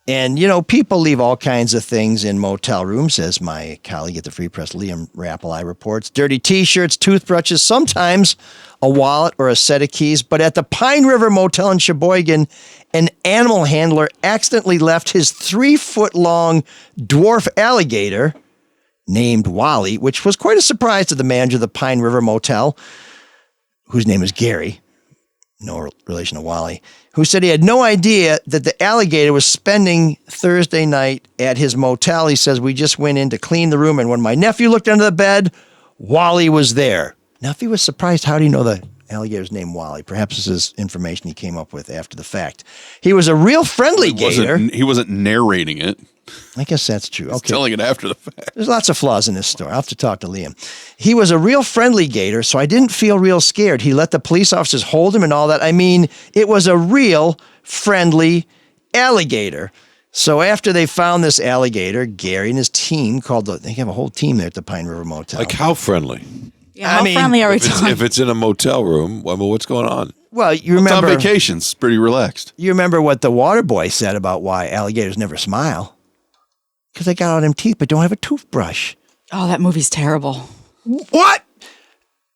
and, you know, people leave all kinds of things in motel rooms, as my colleague at the Free Press, Liam Rappelai, reports. Dirty T-shirts, toothbrushes, sometimes a wallet or a set of keys. But at the Pine River Motel in Sheboygan, an animal handler accidentally left his 3-foot-long dwarf alligator named Wally, which was quite a surprise to the manager of the Pine River Motel, whose name is Gary, no relation to Wally, who said he had no idea that the alligator was spending Thursday night at his motel. He says, we just went in to clean the room, and when my nephew looked under the bed, Wally was there. Now, if he was surprised, how do you know the alligator's name Wally? Perhaps this is information he came up with after the fact. He was a real friendly gator. He wasn't narrating it. I guess that's true. He's Okay. telling it after the fact. There's lots of flaws in this story. I'll have to talk to Liam. He was a real friendly gator, so I didn't feel real scared. He let the police officers hold him and all that. I mean, it was a real friendly alligator. So after they found this alligator, Gary and his team they have a whole team there at the Pine River Motel. Like how friendly? Yeah, how mean, friendly are we If talking? it's in a motel room, well, what's going on? Well, you It's on remember vacation. It's pretty relaxed. you remember what the water boy said about why alligators never smile? Because they got all them teeth but don't have a toothbrush. Oh, that movie's terrible. What?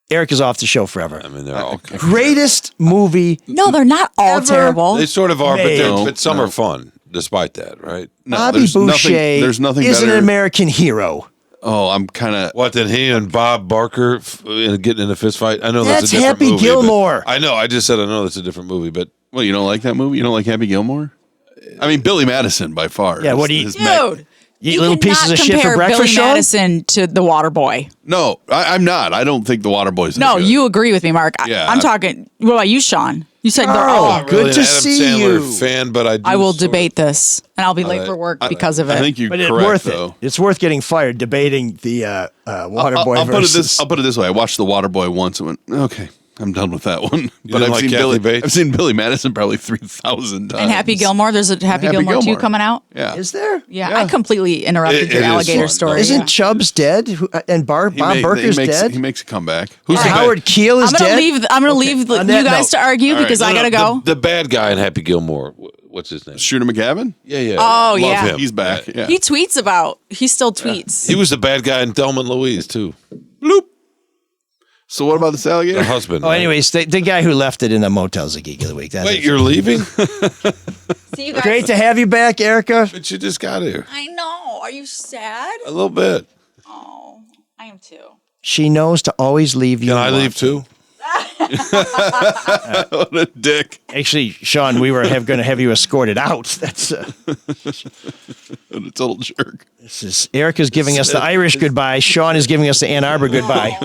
Eric is off the show forever. I mean, they're all Greatest movie. No, they're not all Ever. terrible. they sort of are, No, but some no. are fun, despite that, right? No, Bobby there's Boucher There's nothing is better. an American hero. Oh, I'm kind of. What, then he and Bob Barker getting in a fist fight? I know That's that's a different Happy movie. but- Gilmore. I know. I just said I know that's a different movie, but Well, you don't like that movie? You don't like Happy Gilmore? I mean, Billy Madison by far. Yeah, what do you- His ma- Dude, You eat little pieces of shit for breakfast, Billy Shawn? Madison to the Water Boy. No, I'm not. I don't think The Waterboy's that No, good. you agree with me, Mark. Yeah. I'm talking. What about you, Sean? You said they're Oh, all. good really to an Adam see Sandler you. fan, but I do I will sort of- debate this, and I'll be late for work because of it. I think you're But it's correct, worth though. it. It's worth getting fired debating the Waterboy I'll versus. put it this way. I watched The Waterboy once and went, okay, I'm done with that one. But didn't I've like seen Kathy Billy. Bates? I've seen Billy Madison probably 3,000 times. and Happy Gilmore, there's a Happy Gilmore 2 coming out. Yeah. Is there? Yeah, I completely interrupted It your is alligator fun, story. though. Isn't Yeah. Chubbs dead? And Bob Burker's dead? He makes a comeback. Who's And the Howard Keel is I'm gonna dead? leave. I'm gonna leave on you that guys note. to argue All right. because I No, gotta go. The bad guy in Happy Gilmore. What's his name? Shooter McGavin? Yeah. Oh, Love yeah. him. He's back. Yeah. He tweets about. He still tweets. He was the bad guy in Thelma and Louise too. Bloop. So what about this The alligator? husband. Oh, right? anyways, the guy who left it in the motel's the Geek of the Week. That's Wait, it. you're leaving? See you guys. Great to have you back, Erica. But you just got here. I know. Are you sad? A little bit. Oh, I am too. She knows to always leave you. Can I alone. leave too? What a dick. Actually, Sean, we were going to have you escorted out. That's What a total jerk. this is Erica's giving us the Irish goodbye. Sean is giving us the Ann Arbor goodbye.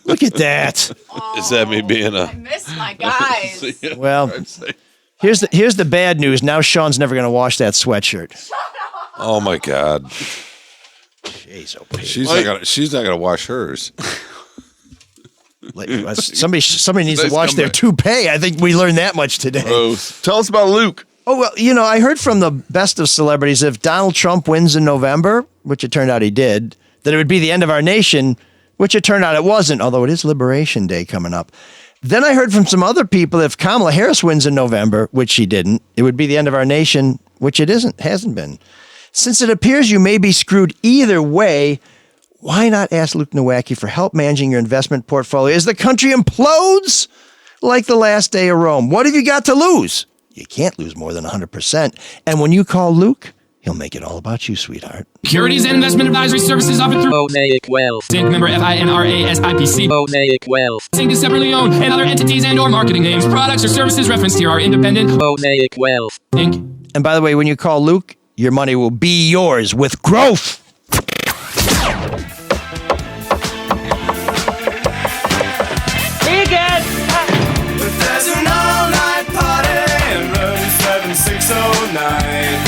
Look at that. Is that me being I miss my guys. Well, here's the bad news. Now Sean's never going to wash that sweatshirt. Oh my God. Jeez, oh, Pete. She's not gonna wash hers. Somebody needs Nice to wash their comeback. toupee. I think we learned that much today. Gross. Tell us about Luke. Oh, well, you know, I heard from the best of celebrities, if Donald Trump wins in November, which it turned out he did, that it would be the end of our nation, which it turned out it wasn't, although it is Liberation Day coming up. Then I heard from some other people, if Kamala Harris wins in November, which she didn't, it would be the end of our nation, which it hasn't been. Since it appears you may be screwed either way, why not ask Luke Nowacki for help managing your investment portfolio as the country implodes? like the last day of Rome. What have you got to lose? You can't lose more than 100%. And when you call Luke, he'll make it all about you, sweetheart. Securities and investment advisory services offered through Mosaic Wealth. Inc. member FINRA-SIPC. Mosaic Wealth. Inc. is separately owned, and other entities and or marketing names, products, or services referenced here are independent. Mosaic Wealth. Inc. And by the way, when you call Luke, your money will be yours with growth. There's an all-night party in room 7609.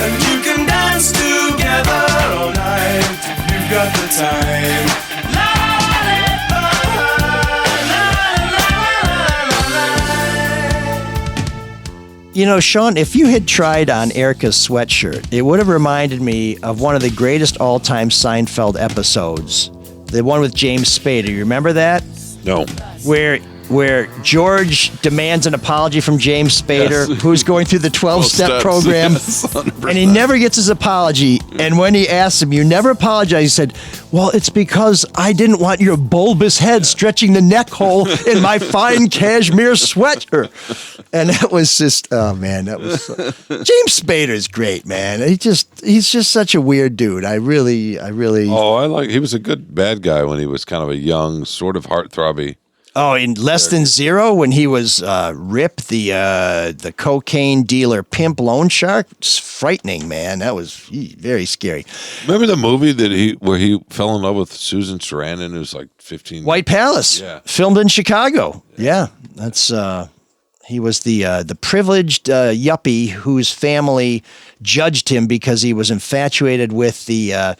And you can dance together all night if you've got the time. You know, Shawn, if you had tried on Erika's sweatshirt, it would have reminded me of one of the greatest all-time Seinfeld episodes. The one with James Spader. You remember that? No. Where George demands an apology from James Spader, Yes. who's going through the 12-step program, Yes, 100%. and he never gets his apology. And when he asks him, you never apologize, he said, well, it's because I didn't want your bulbous head stretching the neck hole in my fine cashmere sweater. And that was just, oh, man, that was James Spader's great, man. He's just such a weird dude. I really. Oh, he was a good bad guy when he was kind of a young, sort of heartthrobby. Oh, in Less Than Zero, when he was Rip, the cocaine dealer, pimp, loan shark, it's frightening, man. That was very scary. Remember the movie where he fell in love with Susan Sarandon, who was like 15? White Palace, Yeah. filmed in Chicago. Yeah, that's he was the privileged yuppie whose family judged him because he was infatuated with the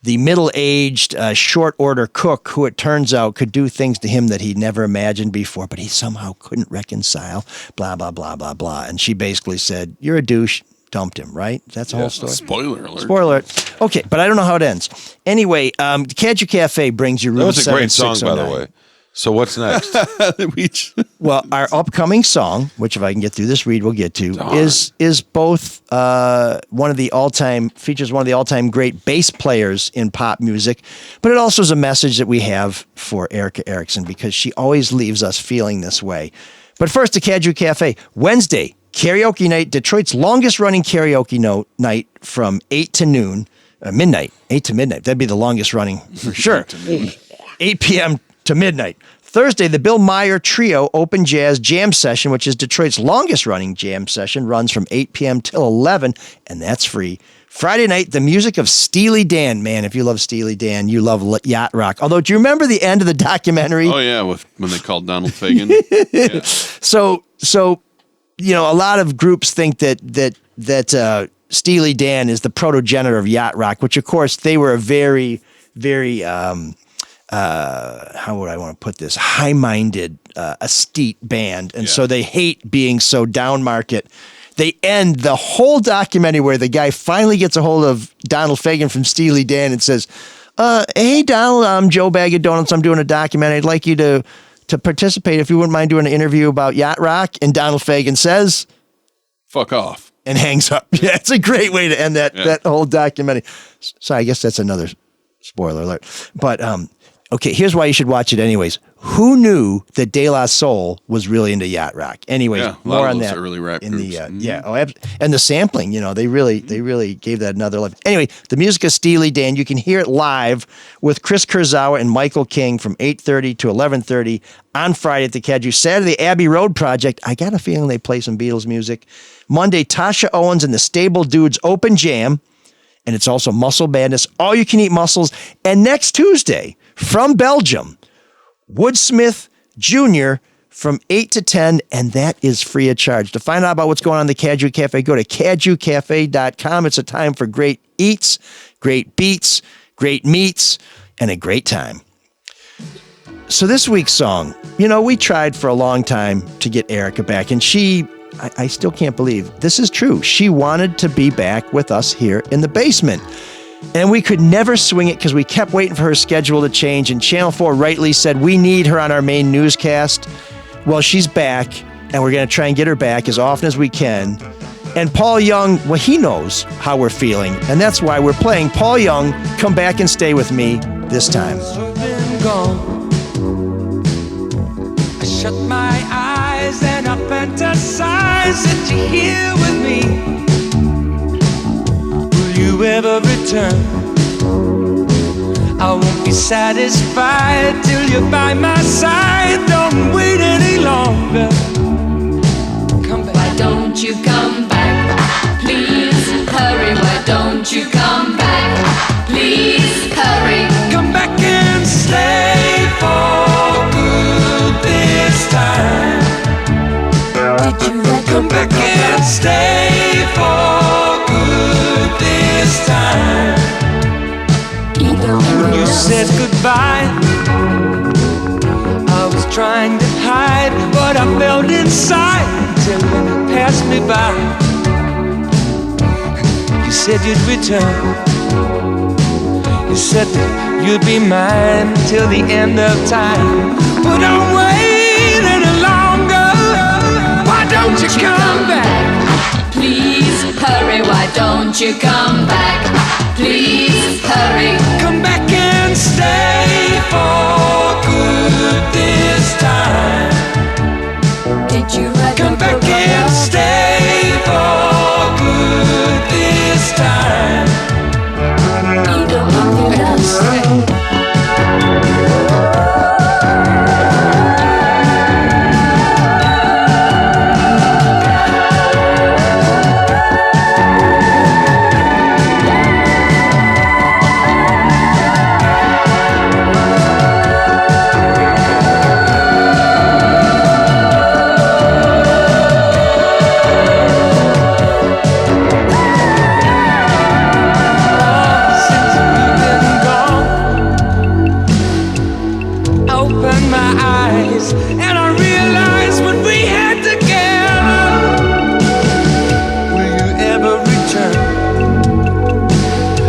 middle-aged, short-order cook who, it turns out, could do things to him that he'd never imagined before, but he somehow couldn't reconcile, blah, blah, blah, blah, blah. And she basically said, you're a douche, dumped him, right? That's the whole story? Spoiler alert. Spoiler alert. Okay, but I don't know how it ends. Anyway, Caju Cafe brings you room That was a great song, by the 7609. way. So what's next? Well, our upcoming song, which if I can get through this read, we'll get to, is both one of the all-time great bass players in pop music, but it also is a message that we have for Erika Erickson because she always leaves us feeling this way. But first, to Caju Cafe, Wednesday, karaoke night, Detroit's longest-running karaoke night from 8 to noon, midnight, 8 to midnight. That'd be the longest running for sure. 8 p.m. to midnight. Thursday, the Bill Meyer Trio Open Jazz Jam Session, which is Detroit's longest-running jam session, runs from 8 p.m. till 11, and that's free. Friday night, the music of Steely Dan. Man, if you love Steely Dan, you love yacht rock. Although, do you remember the end of the documentary? Oh, yeah, when they called Donald Fagen. Yeah. So you know, a lot of groups think that Steely Dan is the protogenitor of yacht rock, which, of course, they were a very, very... how would I want to put this? High-minded, astute band. And so they hate being so down market. They end the whole documentary where the guy finally gets a hold of Donald Fagen from Steely Dan and says, hey, Donald, I'm Joe Bag of Donuts. I'm doing a documentary. I'd like you to participate if you wouldn't mind doing an interview about yacht rock. And Donald Fagen says, fuck off. And hangs up. Yeah, it's a great way to end that whole documentary. So I guess that's another spoiler alert. But, okay, here's why you should watch it anyways. Who knew that De La Soul was really into yacht rock? Anyways, more on that early rap in groups. and the sampling, you know, they really gave that another life. Anyway, the music of Steely Dan, you can hear it live with Chris Kurzawa and Michael King from 8:30 to 11:30 on Friday at the Caju. Saturday, Abbey Road Project. I got a feeling they play some Beatles music. Monday, Tasha Owens and the Stable Dudes Open Jam. And it's also Muscle Madness, all you can eat mussels. And next Tuesday, from Belgium, Woodsmith Jr. from 8 to 10, and that is free of charge. To find out about what's going on in the Caju Cafe, go to cajucafe.com. It's a time for great eats, great beats, great meats, and a great time. So this week's song, you know, we tried for a long time to get Erika back, and I still can't believe this is true. She wanted to be back with us here in the basement. And we could never swing it because we kept waiting for her schedule to change. And Channel 4 rightly said, we need her on our main newscast. Well, she's back, and we're going to try and get her back as often as we can. And Paul Young, well, he knows how we're feeling, and that's why we're playing Paul Young, Come Back and Stay With Me this time. Been gone. I shut my eyes and I fantasize that you're here with me. Will you ever return? I won't be satisfied till you're by my side. Don't wait any longer. Come back. Why don't you come back? Please hurry. Why don't you come back? Please hurry. Come back and stay for good this time. Did you Come back and stay for good this time. When you said goodbye, I was trying to hide what I felt inside till you passed me by. You said you'd return. You said that you'd be mine till the end of time. But don't wait any longer. Why don't you come back? Please hurry. Why don't you come back? Please hurry. Come back and stay for good this time. Did you Come back and stay for good this time. And I realized what we had together. Will you ever return?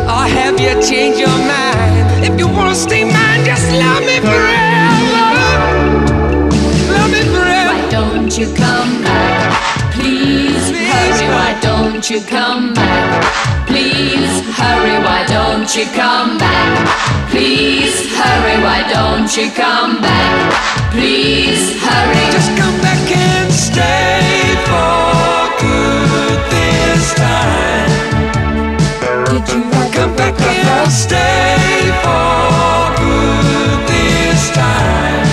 Or have you changed your mind? If you wanna stay mine, just love me forever. Love me forever. Why don't you come back? Please hurry. Why don't you come back? Please hurry. Why don't you come back? Please hurry. Why don't you come back? Please hurry. Just come back and stay for good this time. Did you Come back and stay for good this time.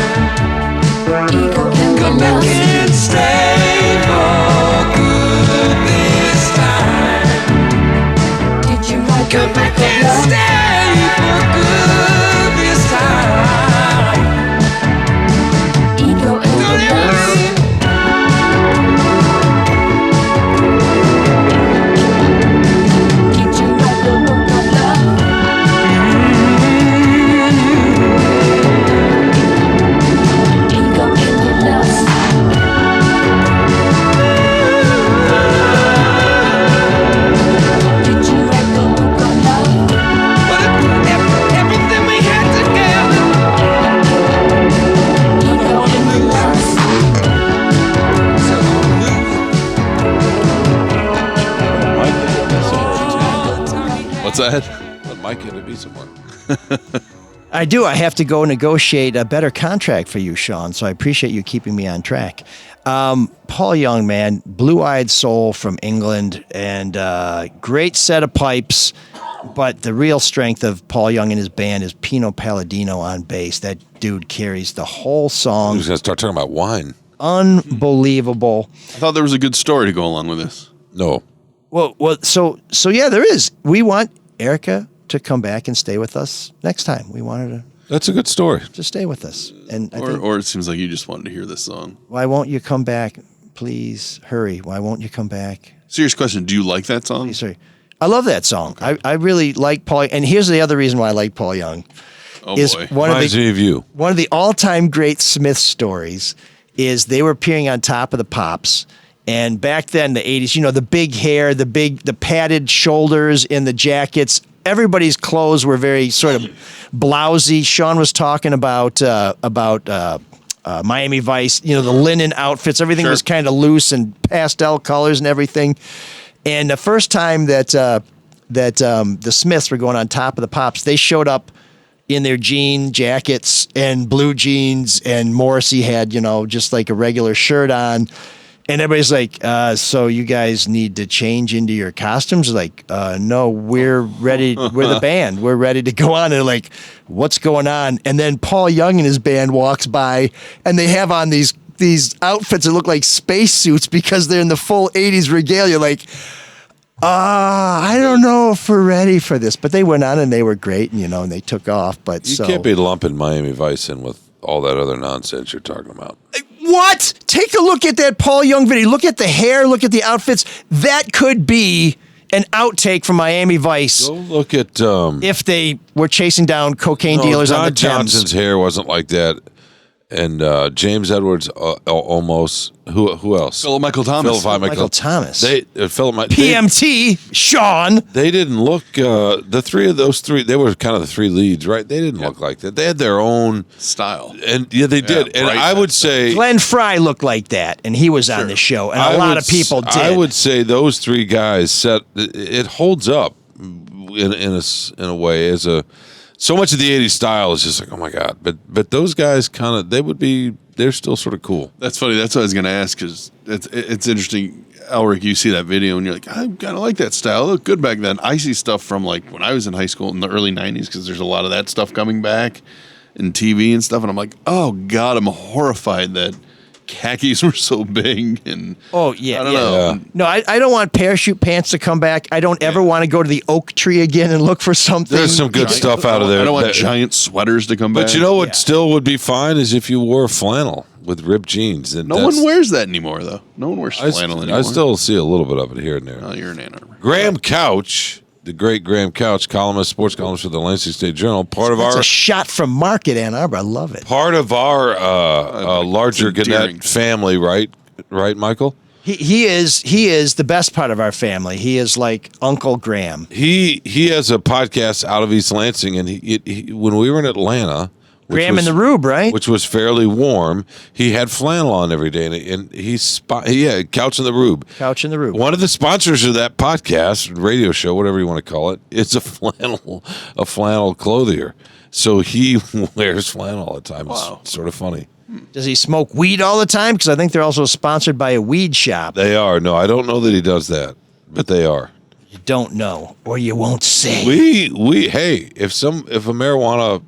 Come back and stay for good this time. Did you Come back and stay for good this time. Ego and Don't you worry. Did you write the book of love? Ego and the lust. Did you write the book of love? But everything we had together. Ego and the lust. What's that? But Mike had to be somewhere. I do. I have to go negotiate a better contract for you, Shawn, so I appreciate you keeping me on track. Paul Young, man, blue-eyed soul from England, and great set of pipes, but the real strength of Paul Young and his band is Pino Palladino on bass. That dude carries the whole I song. was going to start talking about wine. Unbelievable. I thought there was a good story to go along with this. No. Well, so yeah, there is. We want Erika to come back and stay with us next time. We wanted her That's a good story. to stay with us. And I think, Or it seems like you just wanted to hear this song. why won't you come back? Please hurry. Why won't you come back? Serious question. Do you like that song? Please hurry. I love that song. I really like Paul. And here's the other reason why I like Paul Young. Oh, is boy. Reminds me of you. One of the all-time great Smith stories is they were appearing on Top of the Pops. And back then, the 80s, you know, the big hair, the padded shoulders in the jackets. Everybody's clothes were very sort of blousy. Shawn was talking about Miami Vice, you know, the linen outfits. Everything was kind of loose and pastel colors and everything. And the first time that the Smiths were going on top of the Pops, they showed up in their jean jackets and blue jeans, and Morrissey had, just like a regular shirt on. And everybody's like, so you guys need to change into your costumes? Like, no, we're ready. We're the band. We're ready to go on. And they're like, what's going on? And then Paul Young and his band walks by, and they have on these outfits that look like spacesuits because they're in the full 80s regalia. Like, I don't know if we're ready for this. But they went on and they were great, and, and they took off. But you can't be lumping Miami Vice in with all that other nonsense you're talking about. What? Take a look at that Paul Young video. Look at the hair. Look at the outfits. That could be an outtake from Miami Vice. Go look at if they were chasing down cocaine dealers on the Thames. Johnson's hair wasn't like that. And James Edwards almost. Who else? Philip Michael Thomas. Michael Thomas. PMT. Shawn. They didn't look. The three of those three. They were kind of the three leads, right? They didn't look like that. They had their own style, and they did. And I would say Glenn Fry looked like that, and he was on the show, and a lot of people did. I would say those three guys it holds up in a way as a. So much of the 80s style is just like, oh my God. But those guys they're still sort of cool. That's funny. That's what I was going to ask, because it's interesting. Elric, you see that video and you're like, I kind of like that style. It looked good back then. I see stuff from like when I was in high school in the early 90s, because there's a lot of that stuff coming back in TV and stuff. And I'm like, oh God, I'm horrified that khakis were so big. And I don't know. Yeah. No, I don't want parachute pants to come back. I don't ever want to go to the oak tree again and look for something. There's some good stuff out of there. I don't want giant sweaters to come back. But you know what still would be fine is if you wore flannel with ripped jeans. No one wears that anymore, though. No one wears flannel anymore. I still see a little bit of it here and there. Oh, you're in Ann Arbor. Graham Couch, the great Graham Couch, columnist, sports columnist for the Lansing State Journal. That's a shot from Marc at Ann Arbor. I love it. Part of our larger Gannett family, right, Michael? He is the best part of our family. He is like Uncle Graham. He has a podcast out of East Lansing, and he when we were in Atlanta, Graham and the Rube, right? Which was fairly warm. He had flannel on every day, and Couch and the Rube. Couch and the Rube. One of the sponsors of that podcast, radio show, whatever you want to call it, is a flannel clothier. So he wears flannel all the time. Wow. It's sort of funny. Does he smoke weed all the time? Because I think they're also sponsored by a weed shop. They are. No, I don't know that he does that, but they are. You don't know, or you won't say. Hey, if a marijuana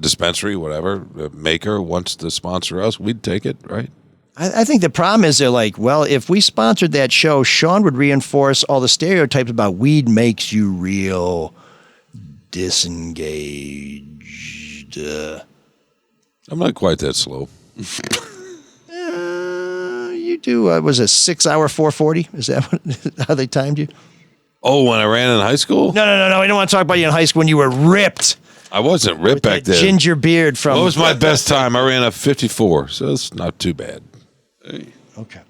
dispensary, whatever, maker wants to sponsor us, we'd take it, right? I think the problem is they're like, well, if we sponsored that show, Shawn would reinforce all the stereotypes about weed makes you real disengaged. I'm not quite that slow. You do, was a 6 hour 440? Is that how they timed you? Oh, when I ran in high school? No. I don't want to talk about you in high school when you were ripped. I wasn't ripped back then. Ginger beard from. What was my best time? I ran a 54, so it's not too bad. Okay.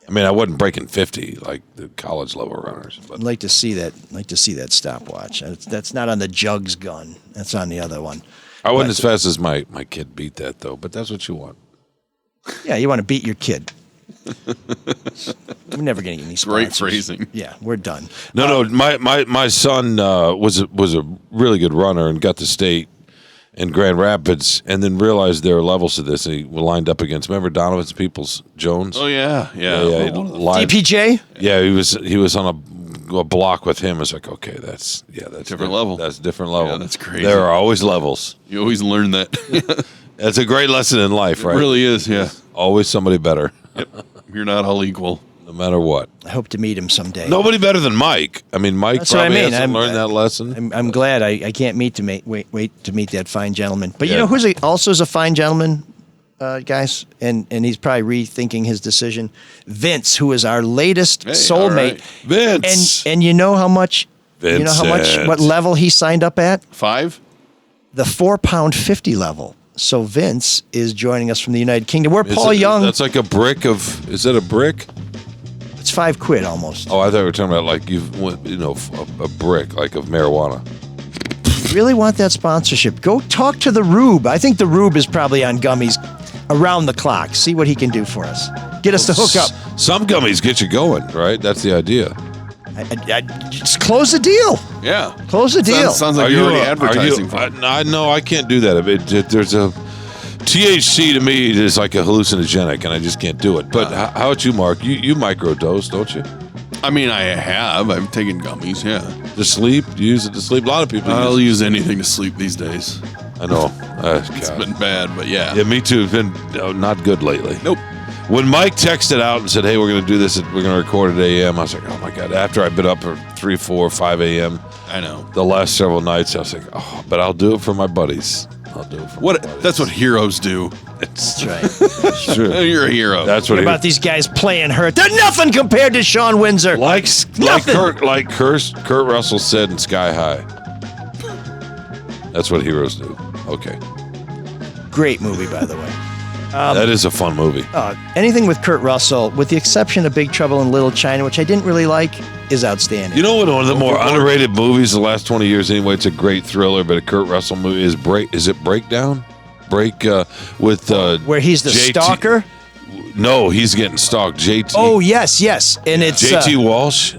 I mean, I wasn't breaking 50 like the college level runners. But. I'd like to see that stopwatch. That's not on the Jugs gun. That's on the other one. I wasn't as fast as my kid beat that, though, but that's what you want. Yeah, you want to beat your kid. We're never going to get any sponsors. Great phrasing. Yeah, we're done. No, my son was a really good runner and got to state in Grand Rapids, and then realized there were levels to this, and he lined up against, remember Donovan's Peoples Jones? Oh, yeah. DPJ? Yeah, he was on a block with him. It's like, okay, that's different level. That's a different level. Yeah, that's crazy. There are always levels. You always learn that. That's a great lesson in life, right? It really is, yeah. Always somebody better. Yep. You're not all equal. No matter what. I hope to meet him someday. Nobody better than Mike. I mean, Mike That's probably what I mean. hasn't learned that lesson. I'm glad I can't wait to meet that fine gentleman. But you know who's also is a fine gentleman, guys, and he's probably rethinking his decision. Vince, who is our latest soulmate. Right. Vince. And you know how much what level he signed up at? 5? The 4.50 level. So Vince is joining us from the United Kingdom. We're Paul Young. That's like a brick of. Is that a brick? It's $5 almost. Oh, I thought we were talking about like a brick like of marijuana. Really want that sponsorship? Go talk to the Rube. I think the Rube is probably on gummies. around the clock. See what he can do for us. Get us to hook up. Some gummies get you going, right? That's the idea. I just close the deal. Yeah. Close the deal. Sounds like you're already advertising for it. No, I can't do that. There's a THC to me is like a hallucinogenic, and I just can't do it. But how about you, Mark? You microdose, don't you? I mean, I have. I've taken gummies, yeah. To sleep? You use it to sleep? A lot of people I'll use anything to sleep these days. I know. It's been bad, but yeah. Yeah, me too. It's been not good lately. Nope. When Mike texted out and said, hey, we're going to do this, we're going to record at a.m., I was like, oh, my God. After I've been up at 3, 4, 5 a.m. I know. The last several nights, I was like, oh, but I'll do it for my buddies. I'll do it for my buddies. That's what heroes do. That's right. True. You're a hero. That's what about these guys playing hurt? They're nothing compared to Shawn Windsor. Like Kurt Russell said in Sky High. That's what heroes do. Okay. Great movie, by the way. That is a fun movie. Anything with Kurt Russell, with the exception of Big Trouble in Little China, which I didn't really like, is outstanding. You know what? One of the more underrated movies the last 20 years anyway, it's a great thriller, but a Kurt Russell movie is Breakdown? With where he's the stalker? No, he's getting stalked. JT. Oh, yes. And it's JT Walsh?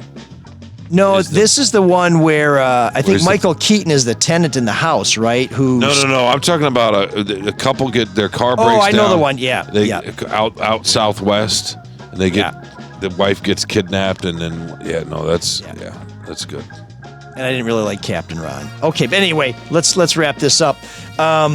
No, this is the one where I think Michael Keaton is the tenant in the house, right? No. I'm talking about a couple get their car breaks down. Oh, I know the one. Yeah. Out southwest, and they get the wife gets kidnapped, and then that's good. And I didn't really like Captain Ron. Okay, but anyway, let's wrap this up. A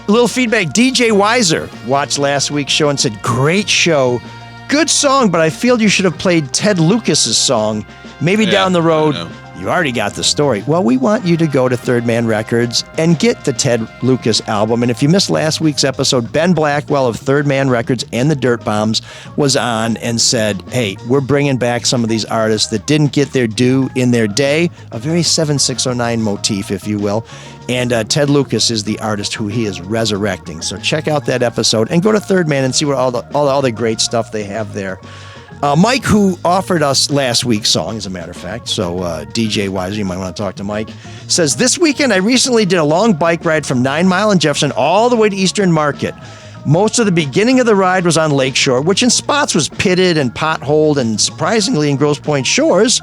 little feedback. DJ Weiser watched last week's show and said, "Great show, good song, but I feel you should have played Ted Lucas's song." Maybe down the road, you already got the story. Well, we want you to go to Third Man Records and get the Ted Lucas album. And if you missed last week's episode, Ben Blackwell of Third Man Records and the Dirt Bombs was on and said, hey, we're bringing back some of these artists that didn't get their due in their day, a very 7609 motif, if you will. And Ted Lucas is the artist who he is resurrecting. So check out that episode and go to Third Man and see what all the great stuff they have there. Mike, who offered us last week's song, as a matter of fact, so DJ Weiser, you might want to talk to Mike, says, this weekend I recently did a long bike ride from 9 Mile in Jefferson all the way to Eastern Market. Most of the beginning of the ride was on Lakeshore, which in spots was pitted and potholed and surprisingly in Grosse Pointe Shores,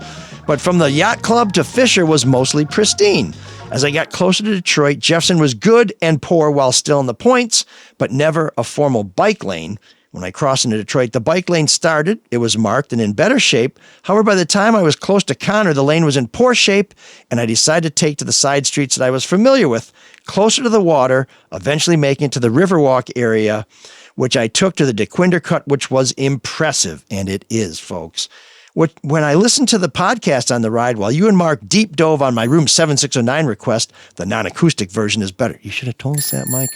but from the yacht club to Fisher was mostly pristine. As I got closer to Detroit, Jefferson was good and poor while still in the points, but never a formal bike lane. When I crossed into Detroit, the bike lane started. It was marked and in better shape. However, by the time I was close to Connor, the lane was in poor shape, and I decided to take to the side streets that I was familiar with, closer to the water, eventually making it to the Riverwalk area, which I took to the DeQuinder Cut, which was impressive. And it is, folks. When I listened to the podcast on the ride, while you and Mark deep dove on my Room 7609 request, the non-acoustic version is better. You should have told us that, Mike.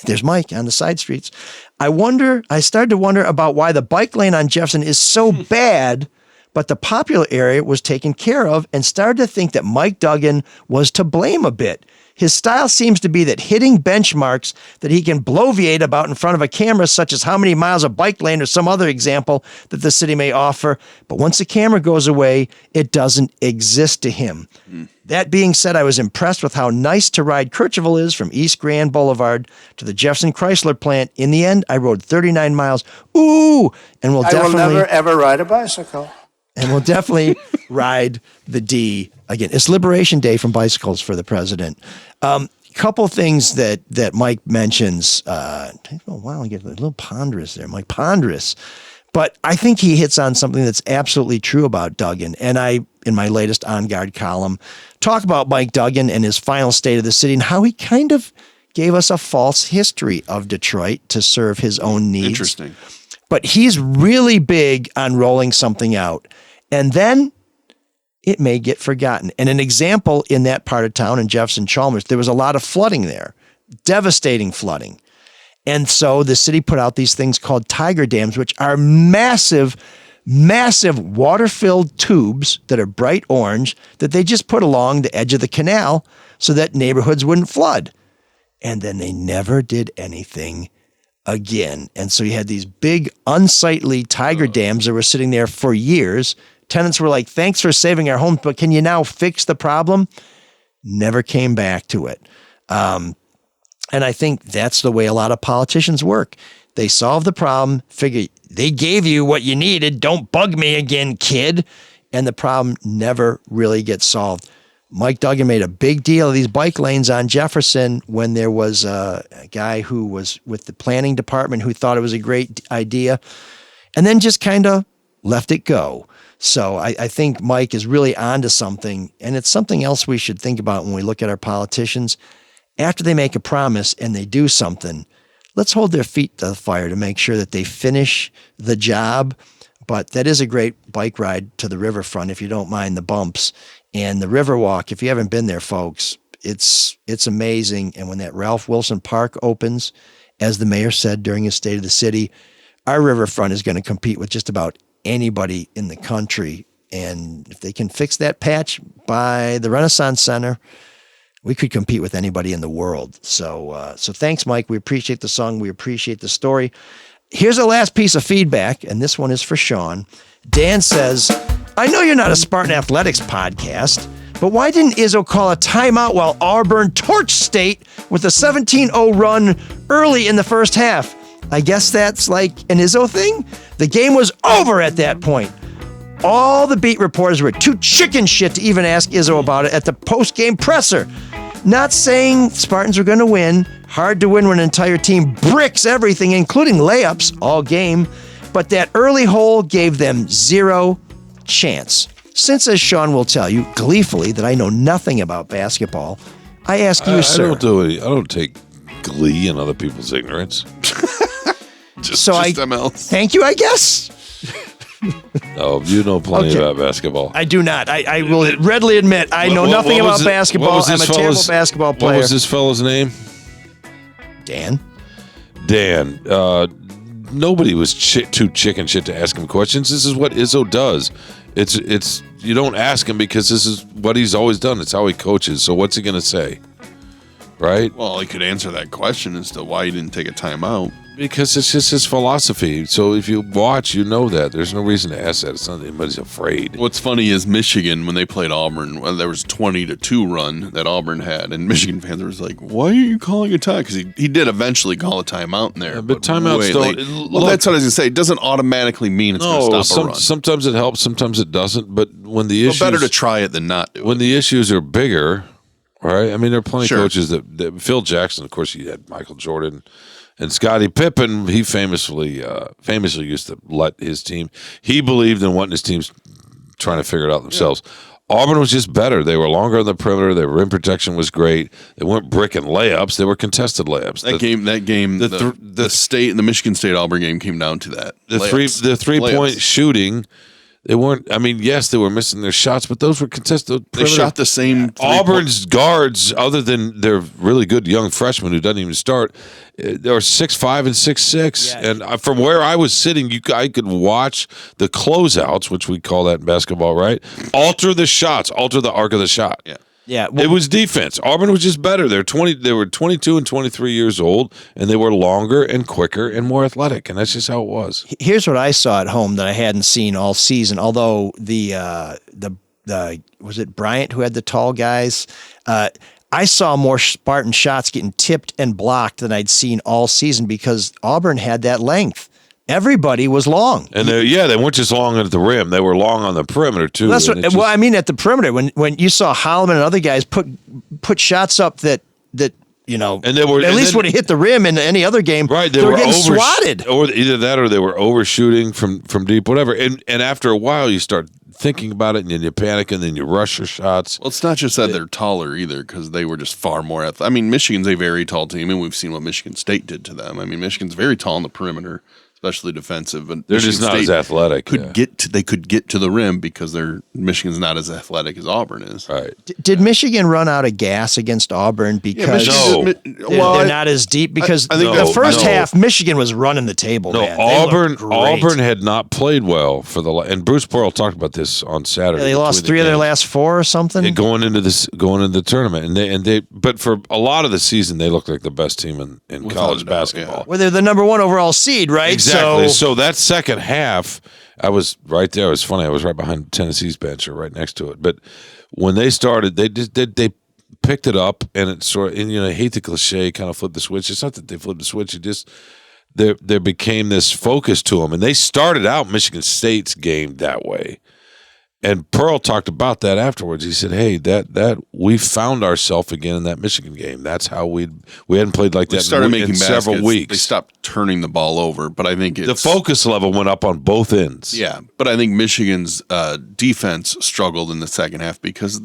There's Mike on the side streets. I started to wonder about why the bike lane on Jefferson is so bad, but the popular area was taken care of, and started to think that Mike Duggan was to blame a bit. His style seems to be that hitting benchmarks that he can bloviate about in front of a camera, such as how many miles of bike lane or some other example that the city may offer. But once the camera goes away, it doesn't exist to him. That being said, I was impressed with how nice to ride Kercheval is from East Grand Boulevard to the Jefferson Chrysler plant. In the end, I rode 39 miles. Ooh! And we'll definitely... I will never, ever ride a bicycle. And we'll definitely ride the D again. It's Liberation Day from bicycles for the president. Couple things that Mike mentions. Take a while to get a little ponderous there, Mike. Ponderous. But I think he hits on something that's absolutely true about Duggan. And I, in my latest On Guard column, talk about Mike Duggan and his final state of the city and how he kind of gave us a false history of Detroit to serve his own needs. Interesting. But he's really big on rolling something out. And then it may get forgotten. And an example in that part of town in Jefferson-Chalmers, there was a lot of flooding there, devastating flooding. And so the city put out these things called tiger dams, which are massive, massive water-filled tubes that are bright orange that they just put along the edge of the canal so that neighborhoods wouldn't flood. And then they never did anything again. And so you had these big, unsightly tiger dams that were sitting there for years. Tenants were like, thanks for saving our homes, but can you now fix the problem? Never came back to it. And I think that's the way a lot of politicians work. They solve the problem, figure they gave you what you needed. Don't bug me again, kid. And the problem never really gets solved. Mike Duggan made a big deal of these bike lanes on Jefferson when there was a guy who was with the planning department who thought it was a great idea and then just kind of left it go. So I think Mike is really onto something, and it's something else we should think about when we look at our politicians. After they make a promise and they do something, let's hold their feet to the fire to make sure that they finish the job. But that is a great bike ride to the riverfront if you don't mind the bumps. And the Riverwalk, if you haven't been there, folks, it's amazing. And when that Ralph Wilson Park opens, as the mayor said during his State of the City, our riverfront is going to compete with just about anybody in the country. And if they can fix that patch by the Renaissance Center, we could compete with anybody in the world. So thanks, Mike. We appreciate the song. We appreciate the story. Here's the last piece of feedback, and this one is for Shawn. Dan says, I know you're not a Spartan Athletics podcast, but why didn't Izzo call a timeout while Auburn torched State with a 17-0 run early in the first half? I guess that's like an Izzo thing? The game was over at that point. All the beat reporters were too chicken shit to even ask Izzo about it at the post-game presser. Not saying Spartans are going to win. Hard to win when an entire team bricks everything, including layups, all game. But that early hole gave them zero chance. Since, as Shawn will tell you gleefully, that I know nothing about basketball, I ask you, sir. I don't take glee in other people's ignorance. just ML. Thank you, I guess. No, you know plenty about basketball. I do not. I will readily admit I know nothing about basketball. I'm a terrible basketball player. What was this fellow's name? Dan. Nobody was too chicken shit to ask him questions. This is what Izzo does. It's you don't ask him because this is what he's always done. It's how he coaches. So what's he going to say? Right? Well, he could answer that question as to why he didn't take a timeout. Because it's just his philosophy. So if you watch, you know that. There's no reason to ask that. It's not anybody's afraid. What's funny is Michigan, when they played Auburn, well, there was 20-2 run that Auburn had, and Michigan fans were like, why are you calling a time? Because he did eventually call a timeout in there. Yeah, but timeouts don't... Well, that's what I was going to say. It doesn't automatically mean it's going to stop a run. Sometimes it helps, sometimes it doesn't. But when the issues... better to try it than not do it. When the issues are bigger, right? I mean, there are plenty of coaches that... Phil Jackson, of course, he had Michael Jordan... And Scottie Pippen, he famously used to let his team. He believed in wanting his teams trying to figure it out themselves. Yeah. Auburn was just better. They were longer on the perimeter. Their rim protection was great. They weren't bricking layups. They were contested layups. The state and the Michigan State Auburn game came down to that. The 3-point shooting. They weren't. I mean, yes, they were missing their shots, but those were contested. They shot the same. Auburn's guards, other than their really good young freshman who doesn't even start, they were 6'5" and 6'6". Yeah. And from where I was sitting, I could watch the closeouts, which we call that in basketball, right? Alter the shots, alter the arc of the shot. Yeah. Yeah, it was defense. Auburn was just better. They were 22 and 23 years old, and they were longer and quicker and more athletic, and that's just how it was. Here's what I saw at home that I hadn't seen all season. Although the was it Bryant who had the tall guys? I saw more Spartan shots getting tipped and blocked than I'd seen all season because Auburn had that length. Everybody was long. And they weren't just long at the rim. They were long on the perimeter, too. Well, I mean at the perimeter. When you saw Holloman and other guys put shots up that you know, and they were, at least would have hit the rim in any other game. Right. They were getting swatted. Or either that or they were overshooting from deep, whatever. And after a while, you start thinking about it, and then you panic, and then you rush your shots. Well, it's not just that they're taller either, because they were just far more athletic. I mean, Michigan's a very tall team, and we've seen what Michigan State did to them. I mean, Michigan's very tall on the perimeter, especially defensive, but they're just not as athletic. They could get to the rim because Michigan's not as athletic as Auburn is. Right? Did Michigan run out of gas against Auburn because they're not as deep? Because I think the first half, Michigan was running the table. No, man. Auburn had not played well and Bruce Pearl talked about this on Saturday. They lost 3 of their last 4 or something. Yeah, going into the tournament, but for a lot of the season, they looked like the best team in college basketball. Well, they're the number 1 overall seed, right? Exactly. So that second half, I was right there. It was funny. I was right behind Tennessee's bench or right next to it. But when they started, they picked it up, and it sort of, and I hate the cliche, kind of flip the switch. It's not that they flipped the switch. It just there became this focus to them, and they started out Michigan State's game that way. And Pearl talked about that afterwards. He said, "Hey, that we found ourselves again in that Michigan game. That's how we hadn't played like that in several weeks. They stopped turning the ball over, but I think the focus level went up on both ends. Yeah, but I think Michigan's defense struggled in the second half because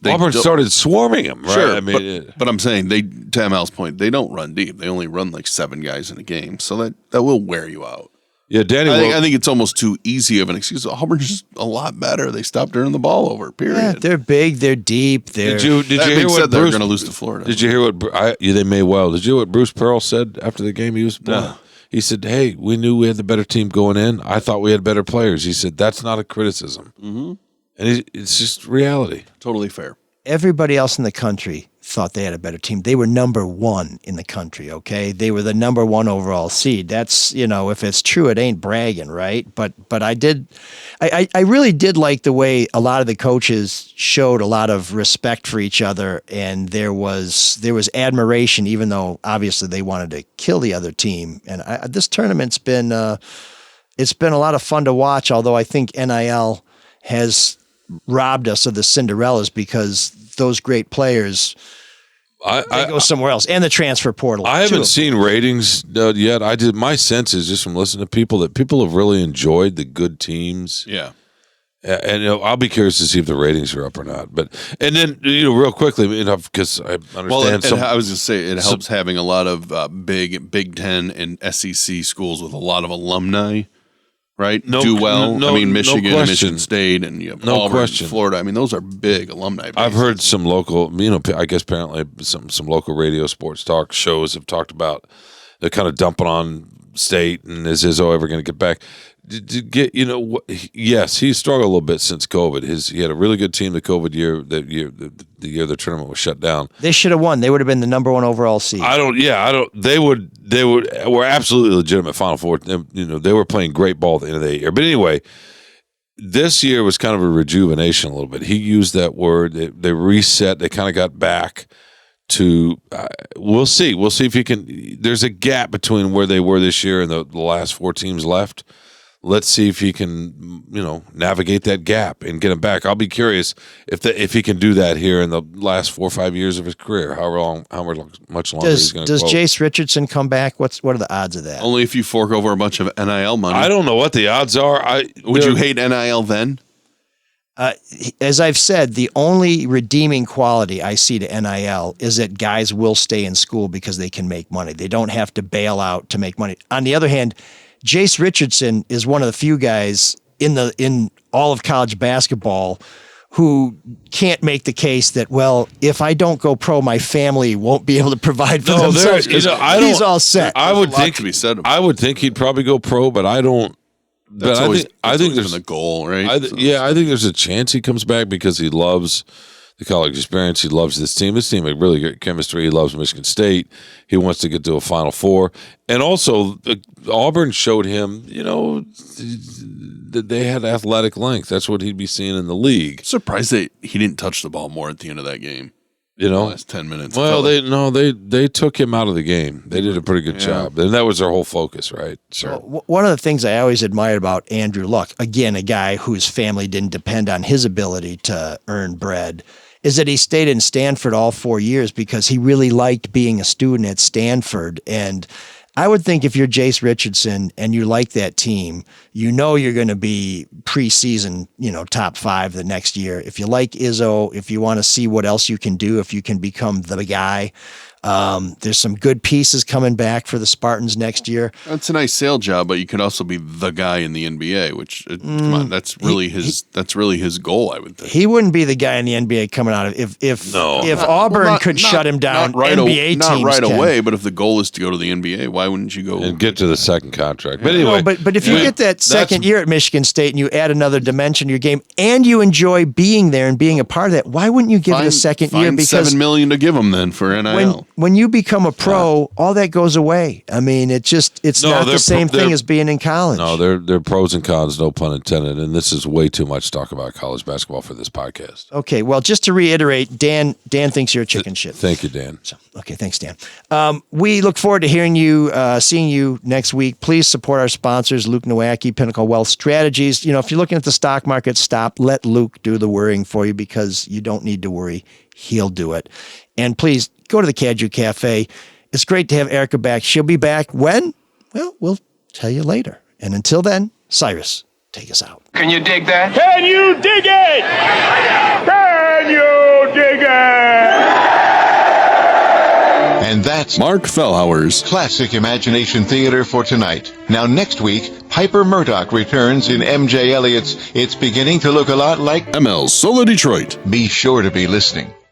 Auburn started swarming them. Right? Sure, I mean, but I'm saying to ML's point, they don't run deep. They only run like 7 guys in a game, so that will wear you out. Yeah, Danny. I think it's almost too easy of an excuse. Auburn's just a lot better. They stopped turning the ball over. Period. Yeah, they're big. They're deep. Did you hear what they're going to lose to Florida? Did you hear what they may well? Did you hear what Bruce Pearl said after the game? He was He said, "Hey, we knew we had the better team going in. I thought we had better players." He said, "That's not a criticism, and it's just reality." Totally fair. Everybody else in the country thought they had a better team. They were number 1 in the country, okay? They were the number 1 overall seed. That's, if it's true, it ain't bragging, right? But I really did like the way a lot of the coaches showed a lot of respect for each other, and there was admiration, even though obviously they wanted to kill the other team. And this tournament's been it's been a lot of fun to watch, although I think NIL has robbed us of the Cinderellas because those great players they go somewhere else, and the transfer portal. I haven't seen ratings yet. My sense is just from listening to people that people have really enjoyed the good teams. Yeah, and I'll be curious to see if the ratings are up or not. But and then real quickly, because I understand. Well, I was going to say it helps having a lot of Big Ten and SEC schools with a lot of alumni. Right? Do well. Michigan, and Michigan State, and Auburn, Florida. Those are big alumni bases. I've heard some local, I guess apparently some local radio sports talk shows have talked about they're kind of dumping on State, and is Izzo ever going to get back? Yes, he struggled a little bit since COVID. He had a really good team the COVID year. The year the tournament was shut down. They should have won. They would have been the number 1 overall seed. They were absolutely legitimate Final Four. They were playing great ball at the end of the year. But anyway, this year was kind of a rejuvenation a little bit. He used that word. They reset. They kind of got back to. We'll see. We'll see if he can. There's a gap between where they were this year and the last 4 teams left. Let's see if he can, navigate that gap and get him back. I'll be curious if he can do that here in the last 4 or 5 years of his career. How much longer he's going to. Does Jace Richardson come back? What are the odds of that? Only if you fork over a bunch of NIL money. I don't know what the odds are. Would you hate NIL then? As I've said, the only redeeming quality I see to NIL is that guys will stay in school because they can make money. They don't have to bail out to make money. On the other hand, Jace Richardson is one of the few guys in all of college basketball who can't make the case that, well, if I don't go pro, my family won't be able to provide for themselves. He's all set. I would think he'd probably go pro, but I don't. I think there's the goal, right? I think there's a chance he comes back because he loves the college experience. He loves this team. This team had really good chemistry. He loves Michigan State. He wants to get to a Final Four. And also, Auburn showed him, that they had athletic length. That's what he'd be seeing in the league. Surprised that he didn't touch the ball more at the end of that game. The last 10 minutes. Well, they took him out of the game. They did a pretty good job. And that was their whole focus, right? So one of the things I always admired about Andrew Luck, again, a guy whose family didn't depend on his ability to earn bread, is that he stayed in Stanford all 4 years because he really liked being a student at Stanford. And I would think if you're Jace Richardson and you like that team, you're going to be preseason, top 5 the next year. If you like Izzo, if you want to see what else you can do, if you can become the guy, there's some good pieces coming back for the Spartans next year. That's a nice sale job, but you could also be the guy in the NBA, which come on, that's really his goal, I would think. He wouldn't be the guy in the NBA coming out of if Auburn could shut him down. NBA teams not right can. Away, but if the goal is to go to the NBA, why wouldn't you go and get to the second contract? But anyway, but if you get that second year at Michigan State and you add another dimension to your game and you enjoy being there and being a part of that, why wouldn't you give it a second year? Because $7 million to give them then for NIL. when you become a pro, all that goes away. I mean, it's not the same thing as being in college. No, they're pros and cons, no pun intended. And this is way too much talk about college basketball for this podcast. Okay, well, just to reiterate, Dan thinks you're a chicken shit. Thank you, Dan. So, okay, thanks, Dan. We look forward to hearing you, seeing you next week. Please support our sponsors, Luke Nowacki, Pinnacle Wealth Strategies. If you're looking at the stock market, stop. Let Luke do the worrying for you because you don't need to worry. He'll do it. And please go to the Caju Cafe. It's great to have Erika back. She'll be back when? Well, we'll tell you later. And until then, Cyrus, take us out. Can you dig that? Can you dig it? Can you dig it? And that's Mark Fellhauer's Classic Imagination Theater for tonight. Now next week, Piper Murdoch returns in M.J. Elliott's It's Beginning to Look a Lot Like ML Solo Detroit. Be sure to be listening.